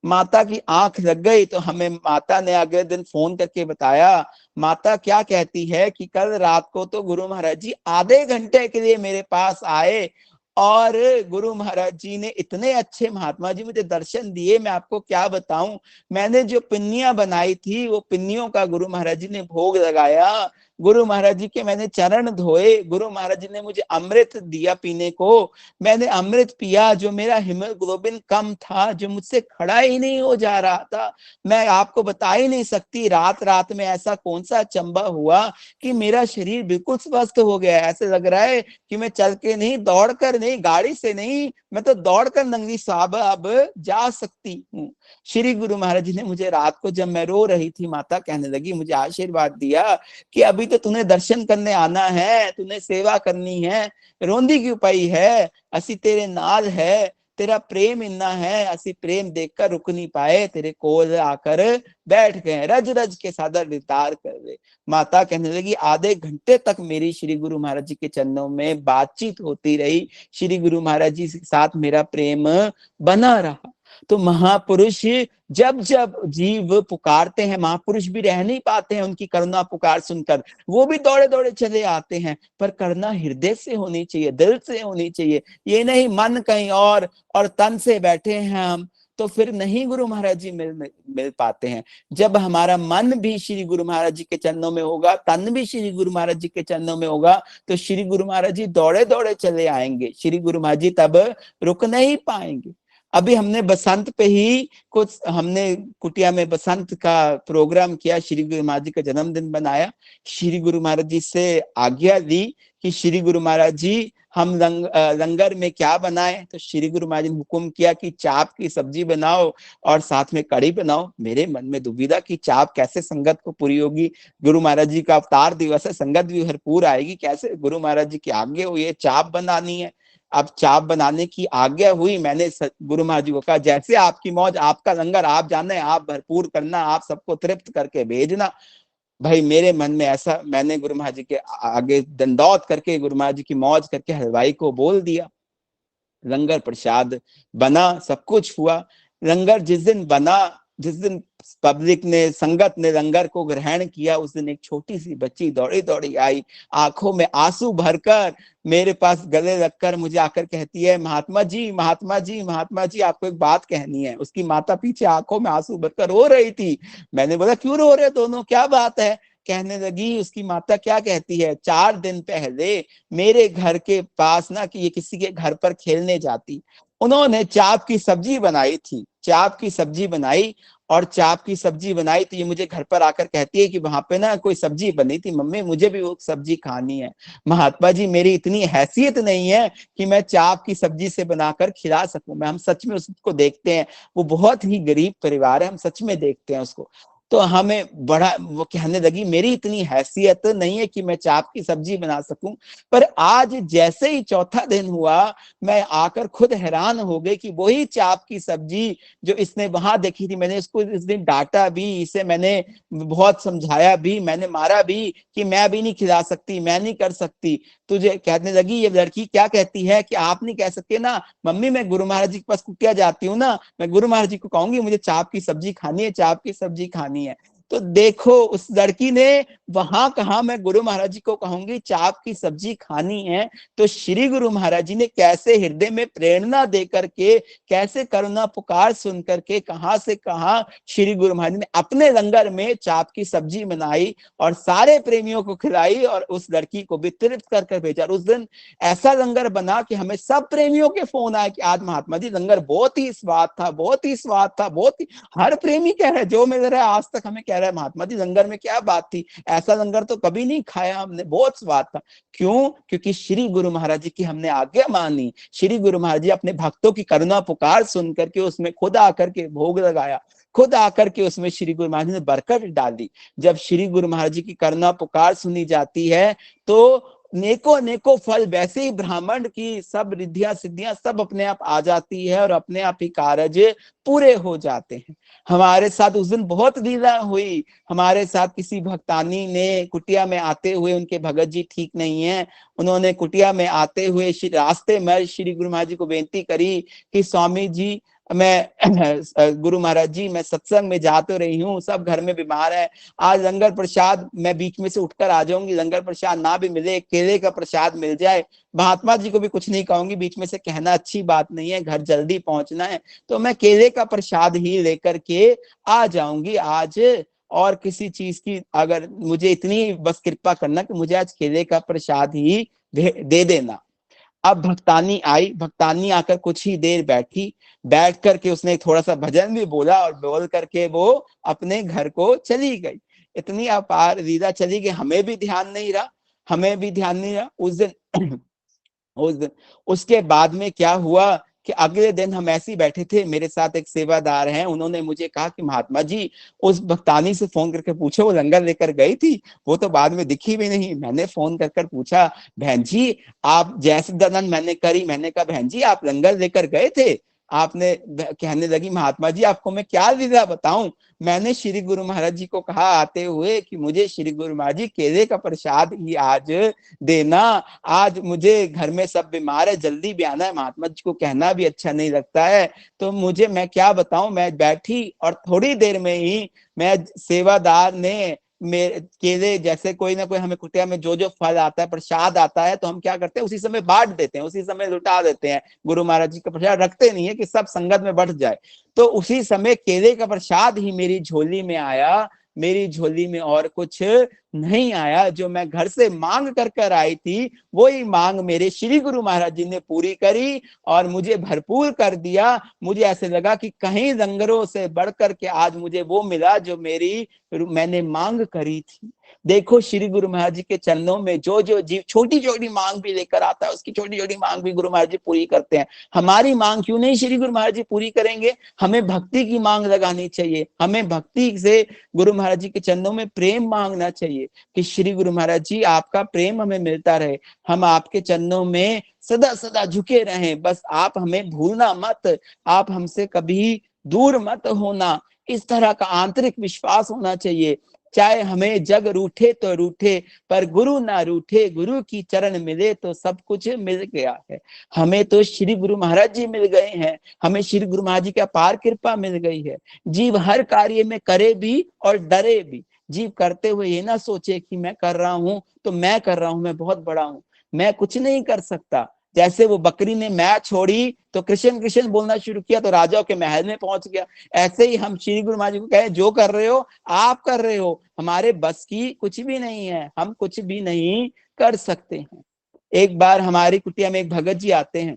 माता की आंख लग गई तो हमें माता ने अगले दिन फोन करके बताया। माता क्या कहती है कि कल रात को तो गुरु महाराज जी आधे घंटे के लिए मेरे पास आए और गुरु महाराज जी ने इतने अच्छे महात्मा जी मुझे दर्शन दिए, मैं आपको क्या बताऊं। मैंने जो पिन्नियां बनाई थी वो पिन्नियों का गुरु महाराज जी ने भोग लगाया, गुरु महाराज जी के मैंने चरण धोए, गुरु महाराज जी ने मुझे अमृत दिया पीने को, मैंने अमृत पिया। जो मेरा हीमोग्लोबिन कम था, जो मुझसे खड़ा ही नहीं हो जा रहा था, मैं आपको बता ही नहीं सकती रात रात में ऐसा कौन सा चंबा हुआ कि मेरा शरीर बिल्कुल स्वस्थ हो गया। ऐसे लग रहा है कि मैं चल के नहीं, दौड़ कर नहीं, गाड़ी से नहीं, मैं तो दौड़कर नंगली साहब अब जा सकती हूँ। श्री गुरु महाराज जी ने मुझे रात को जब मैं रो रही थी, माता कहने लगी, मुझे आशीर्वाद दिया कि अभी तो तूने दर्शन करने आना है, तूने सेवा करनी है, रोंदी क्यों पई है, असी तेरे नाल है, तेरा प्रेम इन्ना है, असी प्रेम देखकर रुक नहीं पाए, तेरे कोल आकर बैठ गए, रज रज के सादर वितार कर दे। माता कहने लगी आधे घंटे तक मेरी श्री गुरु महाराज जी के चरणों में बातचीत होती रही, श्री गुरु महाराज जी के साथ मेरा प्रेम बना रहा। तो महापुरुष जब जब जीव पुकारते हैं, महापुरुष भी रह नहीं पाते हैं उनकी करुणा पुकार सुनकर, वो भी दौड़े दौड़े चले आते हैं। पर करुणा हृदय से होनी चाहिए, दिल से होनी चाहिए, ये नहीं मन कहीं और तन से बैठे हैं हम तो फिर नहीं गुरु महाराज जी मिल पाते हैं। जब हमारा मन भी श्री गुरु महाराज जी के चरणों में होगा, तन भी श्री गुरु महाराज जी के चरणों में होगा, तो श्री गुरु महाराज जी दौड़े दौड़े चले आएंगे, श्री गुरु महाराज जी तब रुक नहीं पाएंगे। अभी हमने बसंत पे ही हमने कुटिया में बसंत का प्रोग्राम किया, श्री गुरु महाराज जी का जन्मदिन बनाया। श्री गुरु महाराज जी से आज्ञा दी कि श्री गुरु महाराज जी हम लंगर में क्या बनाए, तो श्री गुरु महाराज जी ने हुक्म किया कि चाप की सब्जी बनाओ और साथ में कढ़ी बनाओ। मेरे मन में दुविधा कि चाप कैसे संगत को पूरी होगी, गुरु महाराज जी का अवतार दिवस है, संगत भी भरपूर आएगी, कैसे गुरु महाराज जी की आज्ञा हुई है चाप बनानी है। अब चाप बनाने की आज्ञा हुई। मैंने गुरु महाराज जी को कहा, जैसे आपकी मौज, आपका लंगर, आप जाने, आप भरपूर करना, आप सबको तृप्त करके भेजना। भाई मेरे मन में ऐसा, मैंने गुरु महाराज जी के आगे दंडौत करके गुरु महाराज जी की मौज करके हलवाई को बोल दिया। लंगर प्रसाद बना, सब कुछ हुआ। लंगर जिस दिन बना, जिस दिन पब्लिक ने, संगत ने लंगर को ग्रहण किया, उस दिन एक छोटी सी बच्ची दौड़ी दौड़ी आई, आंखों में आंसू भरकर मेरे पास गले लगकर मुझे आकर कहती है, महात्मा जी, महात्मा जी, महात्मा जी, आपको एक बात कहनी है। उसकी माता पीछे आंखों में आंसू भरकर रो रही थी। मैंने बोला, क्यों रो रहे दोनों, क्या बात है? कहने लगी, उसकी माता क्या कहती है, 4 दिन पहले मेरे घर के पास ना, कि ये किसी के घर पर खेलने जाती, उन्होंने चाप की सब्जी बनाई थी, चाप की सब्जी बनाई, और चाप की सब्जी बनाई तो ये मुझे घर पर आकर कहती है कि वहां पे ना कोई सब्जी बनी थी, मम्मी मुझे भी वो सब्जी खानी है। महात्मा जी, मेरी इतनी हैसियत नहीं है कि मैं चाप की सब्जी से बनाकर खिला सकूं। मैं, हम सच में उसको देखते हैं, वो बहुत ही गरीब परिवार है, हम सच में देखते हैं उसको। तो हमें बड़ा, वो कहने लगी, मेरी इतनी हैसियत नहीं है कि मैं चाप की सब्जी बना सकूं। पर आज जैसे ही चौथा दिन हुआ, मैं आकर खुद हैरान हो गई कि वही चाप की सब्जी जो इसने वहां देखी थी। मैंने इसको इस दिन डांटा भी, इसे मैंने बहुत समझाया भी, मैंने मारा भी कि मैं भी नहीं खिला सकती, मैं नहीं कर सकती। तुझे कहने लगी, ये लड़की क्या कहती है कि आप नहीं कह सकते ना, मम्मी मैं गुरु महाराज जी के पास कुटिया जाती हूँ ना, मैं गुरु महाराज जी को कहूंगी मुझे चाप की सब्जी खानी है, चाप की सब्जी खानी है। तो देखो, उस लड़की ने वहां कहा मैं गुरु महाराज जी को कहूंगी चाप की सब्जी खानी है, तो श्री गुरु महाराज जी ने कैसे हृदय में प्रेरणा दे करके, कैसे करुणा पुकार सुन करके, कहां से कहां श्री गुरु महाराज जी ने अपने लंगर में चाप की सब्जी बनाई और सारे प्रेमियों को खिलाई, और उस लड़की को भी तृप्त कर भेजा। उस दिन ऐसा लंगर बना कि हमें सब प्रेमियों के फोन आए कि आज महात्मा जी लंगर बहुत ही स्वाद था, बहुत ही स्वाद था, बहुत ही। हर प्रेमी कह रहे, जो मिल रहा है आज तक हमें कह रहा है, महात्मा जी लंगर में क्या बात थी, ऐसा लंगर तो कभी नहीं खाया हमने, बहुत स्वाद था। क्यों? क्योंकि श्री गुरु महाराज जी की हमने आज्ञा मानी। श्री गुरु महाराज जी अपने भक्तों की करुणा पुकार सुन करके उसमें खुद आकर के भोग लगाया, खुद आकर के उसमें श्री गुरु महाराज ने बरकत डाली। जब श्री गुरु महाराज जी की करुणा पुकार सुनी जाती है तो नेको नेको फल, वैसे ही ब्राह्मण की सब रिद्धियां सिद्धियां सब अपने आप आ जाती है और अपने आप ही कार्य पूरे हो जाते हैं। हमारे साथ उस दिन बहुत लीला हुई। हमारे साथ किसी भक्तानी ने कुटिया में आते हुए, उनके भगत जी ठीक नहीं है, उन्होंने कुटिया में आते हुए रास्ते में श्री गुरु महाराज जी को बेनती करी कि स्वामी जी, मैं गुरु महाराज जी, मैं सत्संग में जा तो रही हूँ, सब घर में बीमार है, आज लंगर प्रसाद मैं बीच में से उठकर आ जाऊंगी, लंगर प्रसाद ना भी मिले, केले का प्रसाद मिल जाए, महात्मा जी को भी कुछ नहीं कहूंगी, बीच में से कहना अच्छी बात नहीं है, घर जल्दी पहुंचना है, तो मैं केले का प्रसाद ही लेकर के आ जाऊंगी आज। और किसी चीज की अगर मुझे इतनी बस कृपा करना कि मुझे आज केले का प्रसाद ही दे देना। अब भक्तानी आई, भक्तानी आकर कुछ ही देर बैठी, बैठ करके उसने थोड़ा सा भजन भी बोला और बोल करके वो अपने घर को चली गई। इतनी अपार लीला चली गई, हमें भी ध्यान नहीं रहा, हमें भी ध्यान नहीं रहा उस दिन। उस दिन उसके बाद में क्या हुआ कि अगले दिन हम ऐसे ही बैठे थे, मेरे साथ एक सेवादार हैं, उन्होंने मुझे कहा कि महात्मा जी उस भक्तानी से फोन करके पूछो वो लंगर लेकर गई थी, वो तो बाद में दिखी भी नहीं। मैंने फोन कर पूछा, बहन जी आप जैसे दर्शन मैंने करी, मैंने कहा बहन जी आप लंगर लेकर गए थे? आपने, कहने लगी महात्मा जी आपको मैं क्या लीला बताऊं, मैंने श्री गुरु महाराज जी को कहा आते हुए कि मुझे श्री गुरु महाराज जी केले का प्रसाद ही आज देना, आज मुझे घर में सब बीमार है, जल्दी भी आना है, महात्मा जी को कहना भी अच्छा नहीं लगता है, तो मुझे, मैं क्या बताऊं, मैं बैठी और थोड़ी देर में ही मैं सेवादार ने मेरे केले, जैसे कोई ना कोई हमें कुटिया में जो जो फल आता है, प्रसाद आता है, तो हम क्या करते हैं उसी समय बांट देते हैं, उसी समय लुटा देते हैं, गुरु महाराज जी का प्रसाद रखते नहीं है कि सब संगत में बढ़ जाए। तो उसी समय केले का प्रसाद ही मेरी झोली में आया, मेरी झोली में और कुछ नहीं आया। जो मैं घर से मांग कर आई थी वही मांग मेरे श्री गुरु महाराज जी ने पूरी करी और मुझे भरपूर कर दिया। मुझे ऐसे लगा कि कहीं लंगरों से बढ़कर के आज मुझे वो मिला जो मैंने मांग करी थी। देखो श्री गुरु महाराज जी के चरणों में जो जो जीव छोटी छोटी मांग भी लेकर आता है, उसकी छोटी छोटी मांग भी गुरु महाराज जी पूरी करते हैं। हमारी मांग क्यों नहीं श्री गुरु महाराज जी पूरी करेंगे? हमें भक्ति की मांग लगानी चाहिए, हमें भक्ति से गुरु महाराज जी के चरणों में प्रेम मांगना चाहिए कि श्री गुरु महाराज जी आपका प्रेम हमें मिलता रहे, हम आपके चरणों में सदा सदा झुके रहें, बस आप हमें भूलना मत, आप हमसे कभी दूर मत होना। इस तरह का आंतरिक विश्वास होना चाहिए। चाहे हमें जग रूठे तो रूठे, पर गुरु ना रूठे, गुरु की चरण मिले तो सब कुछ मिल गया है। हमें तो श्री गुरु महाराज जी मिल गए हैं, हमें श्री गुरु महाराज जी की अपार कृपा मिल गई है। जीव हर कार्य में करे भी और डरे भी। जीव करते हुए ये ना सोचे कि मैं कर रहा हूं तो मैं कर रहा हूं, मैं बहुत बड़ा हूं, मैं कुछ नहीं कर सकता। जैसे वो बकरी ने मैं छोड़ी तो कृष्ण कृष्ण बोलना शुरू किया तो राजाओं के महल में पहुंच गया। ऐसे ही हम श्री गुरु महाराज जी को कहे जो कर रहे हो आप कर रहे हो, हमारे बस की कुछ भी नहीं है, हम कुछ भी नहीं कर सकते हैं। एक बार हमारी कुटिया में एक भगत जी आते हैं,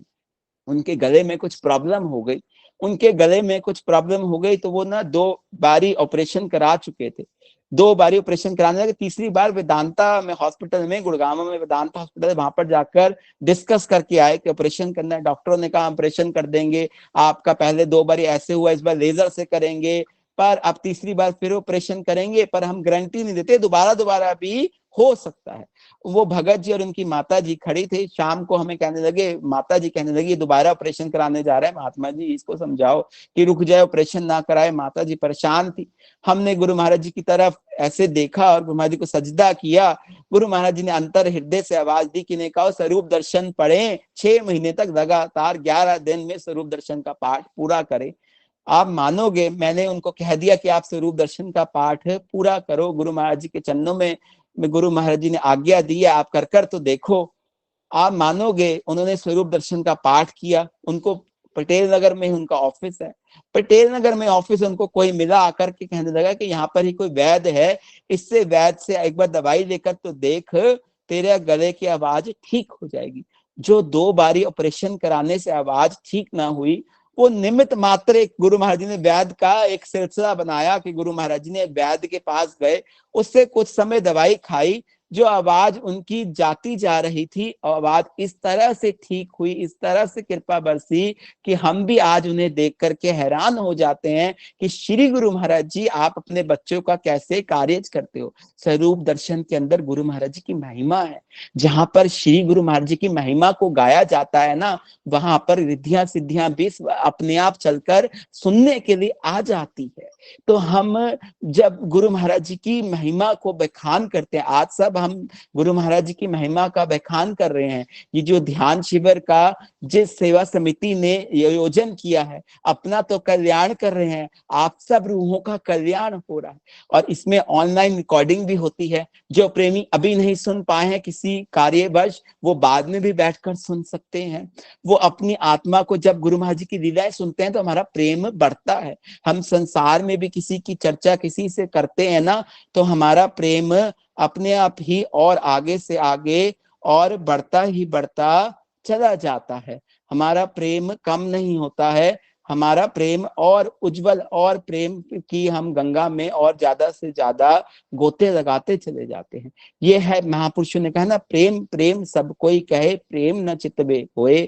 उनके गले में कुछ प्रॉब्लम हो गई, उनके गले में कुछ प्रॉब्लम हो गई तो वो ना 2 बारी ऑपरेशन करा चुके थे। 2 बारी ऑपरेशन कराने लगे, तीसरी बार वेदांता में हॉस्पिटल में, गुड़गांव में वेदांता हॉस्पिटल है, वहां पर जाकर डिस्कस करके आए कि ऑपरेशन करना है। डॉक्टरों ने कहा ऑपरेशन कर देंगे, आपका पहले 2 बारी ऐसे हुआ, इस बार लेजर से करेंगे, पर अब तीसरी बार फिर ऑपरेशन करेंगे, पर हम गारंटी नहीं देते, दोबारा भी हो सकता है। वो भगत जी और उनकी माता जी खड़ी थे, शाम को हमें कहने लगे, माता जी कहने लगी दोबारा ऑपरेशन कराने जा रहे हैं, महात्मा जी इसको समझाओ कि रुक जाए, ऑपरेशन ना कराए। माता जी परेशान थी। हमने गुरु महाराज जी की तरफ ऐसे देखा और गुरु महाराज जी को सजदा किया। गुरु महाराज जी ने अंतर हृदय से आवाज दी कि ने कहा स्वरूप दर्शन पढ़े, 6 महीने तक लगातार 11 दिन में स्वरूप दर्शन का पाठ पूरा करें। आप मानोगे, मैंने उनको कह दिया कि आप स्वरूप दर्शन का पाठ पूरा करो, गुरु महाराज जी के चरणों में गुरु महाराज जी ने आज्ञा दी है, आप कर तो देखो। आप मानोगे, उन्होंने स्वरूप दर्शन का पाठ किया। उनको पटेल नगर में उनका ऑफिस है, पटेल नगर में ऑफिस, उनको कोई मिला आकर के कहने लगा कि यहाँ पर ही कोई वैद्य है, इससे वैद्य से एक बार दवाई लेकर तो देख, तेरे गले की आवाज ठीक हो जाएगी। जो 2 बारी ऑपरेशन कराने से आवाज ठीक ना हुई, वो निमित्त मात्र एक गुरु महाराज जी ने वैद्य का एक सिलसिला बनाया कि गुरु महाराज जी ने वैद्य के पास गए, उससे कुछ समय दवाई खाई, जो आवाज उनकी जाती जा रही थी, आवाज इस तरह से ठीक हुई, इस तरह से कृपा बरसी कि हम भी आज उन्हें देख करके हैरान हो जाते हैं कि श्री गुरु महाराज जी आप अपने बच्चों का कैसे कार्य करते हो। स्वरूप दर्शन के अंदर गुरु महाराज जी की महिमा है। जहां पर श्री गुरु महाराज जी की महिमा को गाया जाता है ना, वहां पर रिद्धियां सिद्धियां भी अपने आप चलकर सुनने के लिए आ जाती है। तो हम जब गुरु महाराज जी की महिमा को बखान करते हैं, आज सब हम गुरु महाराज जी की महिमा का बखान कर रहे हैं। ये जो ध्यान शिविर का जिस सेवा समिति ने आयोजन किया है, अपना तो कल्याण कर रहे हैं, आप सब रूहों का कल्याण हो रहा है। और इसमें ऑनलाइन रिकॉर्डिंग भी होती है, जो प्रेमी अभी नहीं सुन पाए हैं किसी कार्यवश, वो बाद में भी बैठकर सुन सकते हैं। वो अपनी आत्मा को, जब गुरु महाराज जी की लीलाएं सुनते हैं तो हमारा प्रेम बढ़ता है। हम संसार में भी किसी की चर्चा किसी से करते हैं ना, तो हमारा प्रेम अपने आप ही और आगे से आगे और बढ़ता ही बढ़ता चला जाता है। हमारा प्रेम कम नहीं होता है, हमारा प्रेम और उज्जवल, और प्रेम की हम गंगा में और ज्यादा से ज्यादा गोते लगाते चले जाते हैं। ये है, महापुरुषों ने कहा ना, प्रेम प्रेम सब कोई कहे, प्रेम न चितवे होए।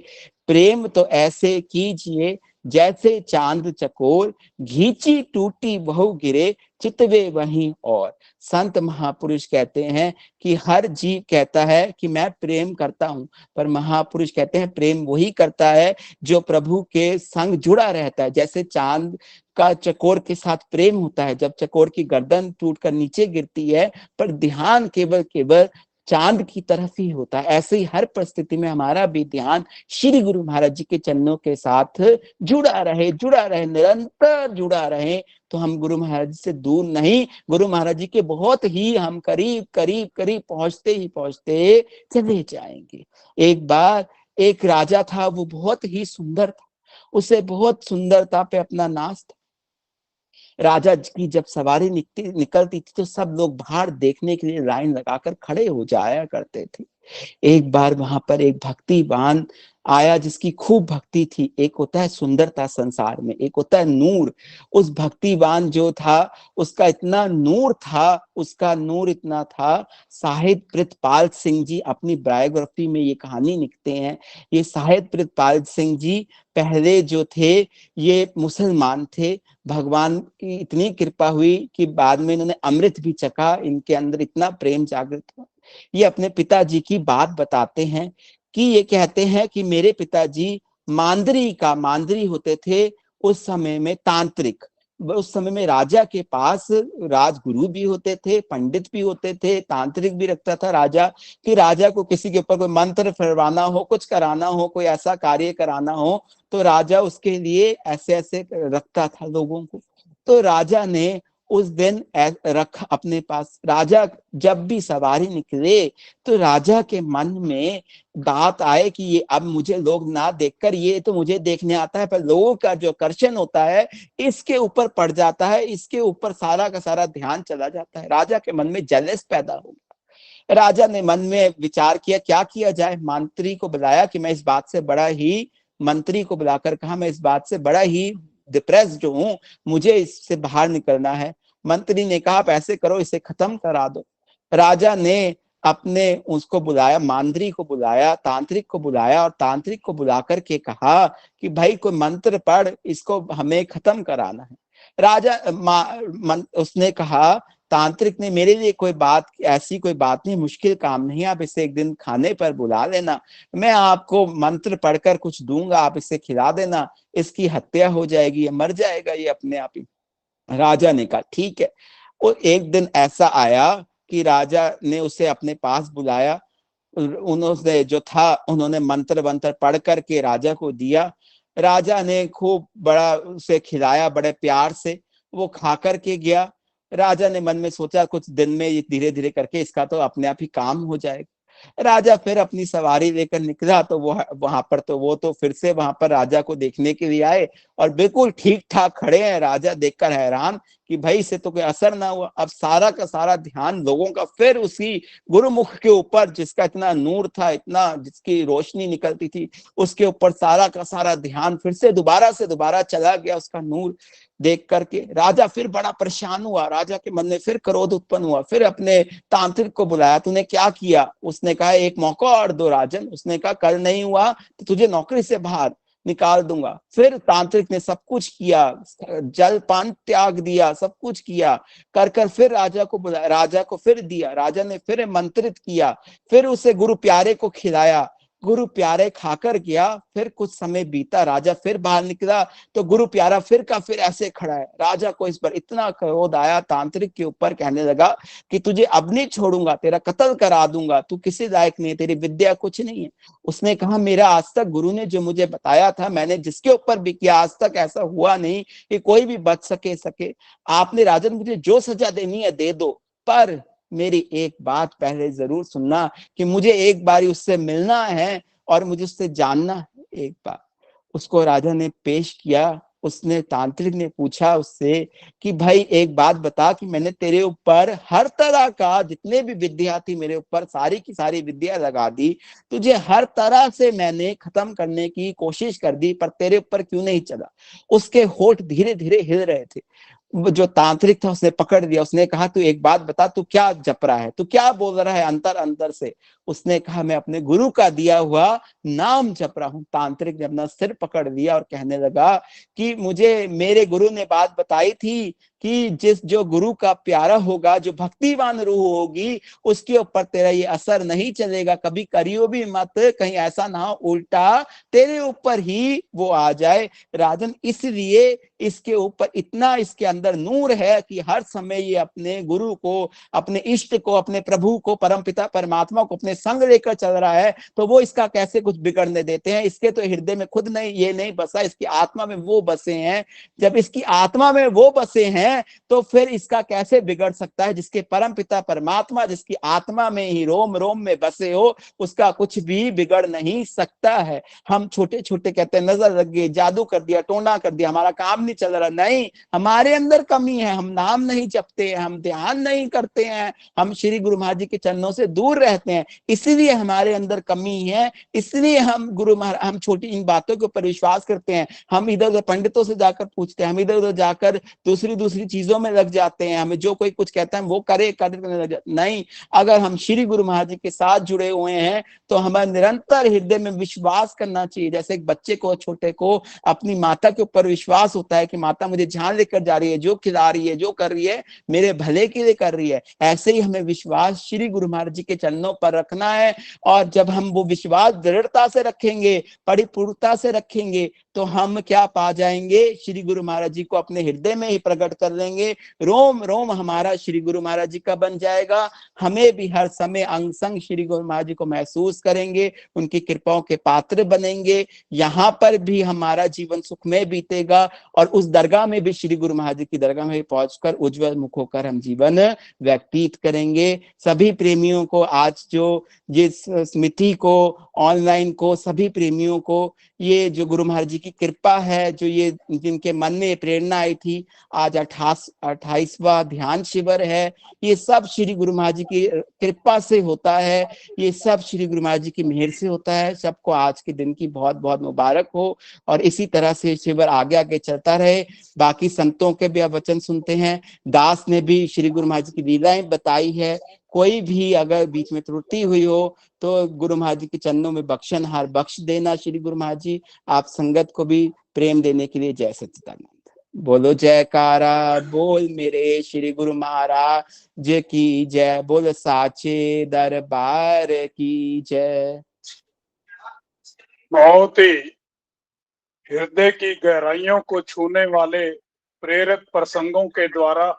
प्रेम तो ऐसे कीजिए जैसे चांद चकोर, घींची टूटी बहु गिरे, चितवे वहीं और। संत महापुरुष कहते हैं कि हर जीव कहता है कि मैं प्रेम करता हूं, पर महापुरुष कहते हैं प्रेम वही करता है जो प्रभु के संग जुड़ा रहता है। जैसे चांद का चकोर के साथ प्रेम होता है, जब चकोर की गर्दन टूटकर नीचे गिरती है, पर ध्यान केवल केवल चांद की तरफ ही होता है। ऐसे ही हर परिस्थिति में हमारा भी ध्यान श्री गुरु महाराज जी के चरणों के साथ जुड़ा रहे, निरंतर जुड़ा रहे, तो हम गुरु महाराज जी से दूर नहीं, गुरु महाराज जी के बहुत ही हम करीब करीब करीब पहुंचते ही पहुंचते चले जाएंगे। एक बार एक राजा था, वो बहुत ही सुंदर था, उसे बहुत सुंदरता पे अपना नाज था। राजा की जब सवारी निकलती थी तो सब लोग बाहर देखने के लिए लाइन लगाकर खड़े हो जाया करते थे। एक बार वहां पर एक भक्तिवान आया जिसकी खूब भक्ति थी। एक होता है सुंदरता संसार में, एक होता है नूर। उस भक्तिवान जो था उसका इतना नूर था, उसका नूर इतना था। साहिब प्रितपाल सिंह जी अपनी बायोग्राफी में ये कहानी लिखते हैं। ये साहिब प्रितपाल सिंह जी पहले जो थे ये मुसलमान थे। भगवान की इतनी कृपा हुई कि बाद में इन्होंने अमृत भी चखा, इनके अंदर इतना प्रेम जागृत हुआ। ये अपने पिताजी की बात बताते हैं कि ये कहते हैं कि मेरे पिताजी मांदरी होते थे उस समय में, तांत्रिक। उस समय में राजा के पास राजगुरु भी होते थे, पंडित भी होते थे, तांत्रिक भी रखता था राजा, कि राजा को किसी के ऊपर कोई मंत्र फिरवाना हो, कुछ कराना हो, कोई ऐसा कार्य कराना हो तो राजा उसके लिए ऐसे ऐसे रखता था लोगों को। तो राजा ने उस दिन रख अपने पास। राजा जब भी सवारी निकले तो राजा के मन में बात आए कि ये अब मुझे लोग ना देखकर, ये तो मुझे देखने आता है, पर लोगों का जो आकर्षण होता है इसके ऊपर पड़ जाता है, इसके ऊपर सारा का सारा ध्यान चला जाता है। राजा के मन में जेलस पैदा हो गया। राजा ने मन में विचार किया क्या किया जाए। मंत्री को बुलाया कि मैं इस बात से बड़ा ही, मंत्री को बुलाकर कहा मैं इस बात से बड़ा ही डिप्रेस्ड हूं, मुझे इससे बाहर निकलना है। मंत्री ने कहा आप ऐसे करो, इसे खत्म करा दो। राजा ने अपने उसको बुलाया, मांदरी को बुलाया, तांत्रिक को बुलाया, और तांत्रिक को बुला करके कहा कि भाई कोई मंत्र पढ़, इसको हमें खत्म कराना है। राजा उसने कहा, तांत्रिक ने, मेरे लिए कोई बात, ऐसी कोई बात नहीं, मुश्किल काम नहीं, आप इसे एक दिन खाने पर बुला लेना, मैं आपको मंत्र पढ़कर कुछ दूंगा, आप इसे खिला देना, इसकी हत्या हो जाएगी, ये मर जाएगा ये अपने आप ही। राजा ने कहा ठीक है। और एक दिन ऐसा आया कि राजा ने उसे अपने पास बुलाया, उन्होंने जो था उन्होंने मंत्र वंत्र पढ़ करके राजा को दिया। राजा ने खूब बड़ा उसे खिलाया, बड़े प्यार से, वो खा करके गया। राजा ने मन में सोचा कुछ दिन में ये धीरे धीरे करके इसका तो अपने आप ही काम हो जाएगा। राजा फिर अपनी सवारी लेकर निकला तो वो वहां पर तो वो तो फिर से वहां पर राजा को देखने के लिए आए और बिल्कुल ठीक ठाक खड़े हैं। राजा देखकर हैरान कि भाई इसे तो कोई असर ना हुआ। अब सारा का सारा ध्यान लोगों का फिर उसी गुरुमुख के ऊपर, जिसका इतना नूर था, इतना जिसकी रोशनी निकलती थी, उसके ऊपर सारा का सारा ध्यान फिर से दोबारा चला गया उसका नूर देख करके। राजा फिर बड़ा परेशान हुआ, राजा के मन में फिर क्रोध उत्पन्न हुआ। फिर अपने तांत्रिक को बुलाया, तूने क्या किया? उसने कहा एक मौका और दो राजन। उसने कहा कल नहीं हुआ तो तुझे नौकरी से बाहर निकाल दूंगा। फिर तांत्रिक ने सब कुछ किया, जल पान त्याग दिया, सब कुछ किया, कर कर फिर राजा को बुलाया, राजा को फिर दिया, राजा ने फिर मंत्रित किया, फिर उसे गुरु प्यारे को खिलाया, गुरु प्यारे खाकर गया। फिर कुछ समय बीता, राजा फिर बाहर निकला तो गुरु प्यारा फिर का फिर ऐसे खड़ा है। राजा को इस पर इतना क्रोध आया तांत्रिक के ऊपर, कहने लगा कि तुझे अब नहीं छोड़ूंगा, तेरा कत्ल करा दूंगा, तू किसी लायक नहीं है, तेरी विद्या कुछ नहीं है। उसने कहा मेरा आज तक गुरु ने जो मुझे बताया था मैंने जिसके ऊपर भी किया, आज तक ऐसा हुआ नहीं कि कोई भी बच सके। आपने राजन मुझे जो सजा देनी है दे दो, पर मेरी एक बात पहले जरूर सुनना कि मुझे एक बारी उससे मिलना है और मुझे उससे जानना है एक बार। उसको राजा ने पेश किया। उसने, तांत्रिक ने पूछा उससे कि भाई एक बात बता कि मैंने तेरे ऊपर हर तरह का, जितने भी विद्या थी मेरे ऊपर सारी की सारी विद्या लगा दी, तुझे हर तरह से मैंने खत्म करने की कोशिश कर दी, पर तेरे ऊपर क्यों नहीं चला? उसके होठ धीरे धीरे हिल रहे थे। जो तांत्रिक था उसने पकड़ दिया। उसने कहा तू एक बात बता, तू क्या जप रहा है, तू क्या बोल रहा है अंतर अंतर से? उसने कहा मैं अपने गुरु का दिया हुआ नाम जप रहा हूं। तांत्रिक ने अपना सिर पकड़ लिया और कहने लगा कि मुझे मेरे गुरु ने बात बताई थी कि जो गुरु का प्यारा होगा, जो भक्तिवान रूह होगी, उसके ऊपर तेरा ये असर नहीं चलेगा, कभी करियो भी मत, कहीं ऐसा ना हो उल्टा तेरे ऊपर ही वो आ जाए। राजन इसलिए इसके ऊपर इतना इसके अंदर नूर है कि हर समय ये अपने गुरु को, अपने इष्ट को, अपने प्रभु को, परमपिता परमात्मा को अपने संग लेकर चल रहा है, तो वो इसका कैसे कुछ बिगड़ने देते हैं? इसके तो हृदय में खुद नहीं, ये नहीं बसा, इसकी आत्मा में वो बसे हैं। जब इसकी आत्मा में वो बसे हैं हैं, तो फिर इसका कैसे बिगड़ सकता है? जिसके परम पिता परमात्मा, जिसकी आत्मा में ही रोम रोम में बसे हो, उसका कुछ भी बिगड़ नहीं सकता है। हम छोटे छोटे कहते हैं नजर लग गई, जादू कर दिया, टोना कर दिया, हमारा काम नहीं चल रहा। नहीं, हमारे अंदर कमी है, हम नाम नहीं जपते हैं, हम ध्यान नहीं करते हैं, हम श्री गुरु महाराज जी के चरणों से दूर रहते हैं, इसलिए हमारे अंदर कमी है। इसलिए हम हम छोटी इन बातों के ऊपर विश्वास करते हैं, हम इधर उधर पंडितों से जाकर पूछते हैं, हम इधर उधर जाकर दूसरी चीजों में लग जाते हैं, हमें जो कोई कुछ कहता है वो करे करने लग जाते। नहीं, अगर हम श्री गुरु महाराज जी के साथ जुड़े हुए हैं तो हमें निरंतर हृदय में विश्वास करना चाहिए। जैसे एक बच्चे को, छोटे को अपनी माता के ऊपर विश्वास होता है कि माता मुझे जहां लेकर जा रही है, जो खिला रही है, जो कर रही है, मेरे भले के लिए कर रही है। ऐसे ही हमें विश्वास श्री गुरु महाराज जी के चरणों पर रखना है। और जब हम वो विश्वास दृढ़ता से रखेंगे, परिपूर्णता से रखेंगे, तो हम क्या पा जाएंगे? श्री गुरु महाराज जी को अपने हृदय में ही प्रकट कर लेंगे। रोम रोम हमारा श्री गुरु महाराज जी का बन जाएगा। हमें भी हर समय अंग संग श्री गुरु महाराज जी को महसूस करेंगे, उनकी कृपाओं के पात्र बनेंगे। यहाँ पर भी हमारा जीवन सुखमय बीतेगा और उस दरगाह में भी, श्री गुरु महाराज जी की दरगाह में पहुंचकर उज्जवल मुख होकर हम जीवन व्यतीत करेंगे। सभी प्रेमियों को, आज जो जिस स्मृति को, ऑनलाइन को, सभी प्रेमियों को ये जो गुरु महाराज जी की कृपा है, जो ये जिनके मन में प्रेरणा आई थी, आज 28वां ध्यान शिविर है, ये सब श्री गुरु महाराज जी की कृपा से होता है, ये सब श्री गुरु महाराज जी की मेहर से होता है। सबको आज के दिन की बहुत बहुत मुबारक हो और इसी तरह से शिविर आगे आगे चलता रहे। बाकी संतों के भी अब वचन सुनते हैं। दास ने भी श्री गुरु महाराज जी की लीलाएं बताई है। कोई भी अगर बीच में त्रुटि हुई हो तो गुरु महाराज जी के चरणों में बख्शनहार बख्श देना। श्री गुरु महाराज जी आप संगत को भी प्रेम देने के लिए जय सच्चिदानंद। बोलो जयकारा बोल मेरे श्री गुरु महाराज की जय, बोल साचे दरबार की जय। बहुत ही हृदय की गहराइयों को छूने वाले प्रेरक प्रसंगों के द्वारा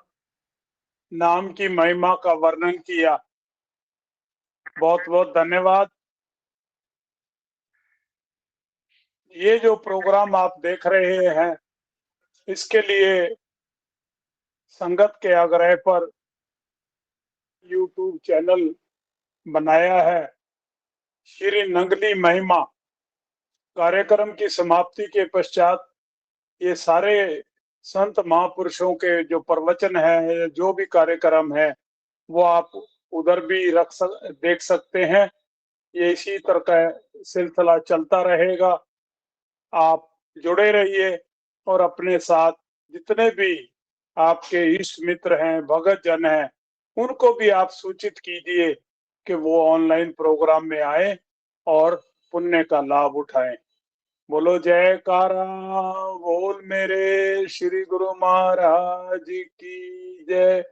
नाम की महिमा का वर्णन किया। बहुत बहुत धन्यवाद। ये जो प्रोग्राम आप देख रहे हैं, इसके लिए संगत के आग्रह पर YouTube चैनल बनाया है। श्री नंगली महिमा कार्यक्रम की समाप्ति के पश्चात ये सारे संत महापुरुषों के जो प्रवचन है, जो भी कार्यक्रम है, वो आप उधर भी देख सकते हैं। ये इसी तरह का सिलसिला चलता रहेगा। आप जुड़े रहिए और अपने साथ जितने भी आपके इष्ट मित्र हैं, भगत जन हैं, उनको भी आप सूचित कीजिए कि वो ऑनलाइन प्रोग्राम में आए और पुण्य का लाभ उठाएं। बोलो जयकारा बोल मेरे श्री गुरु महाराज की जय।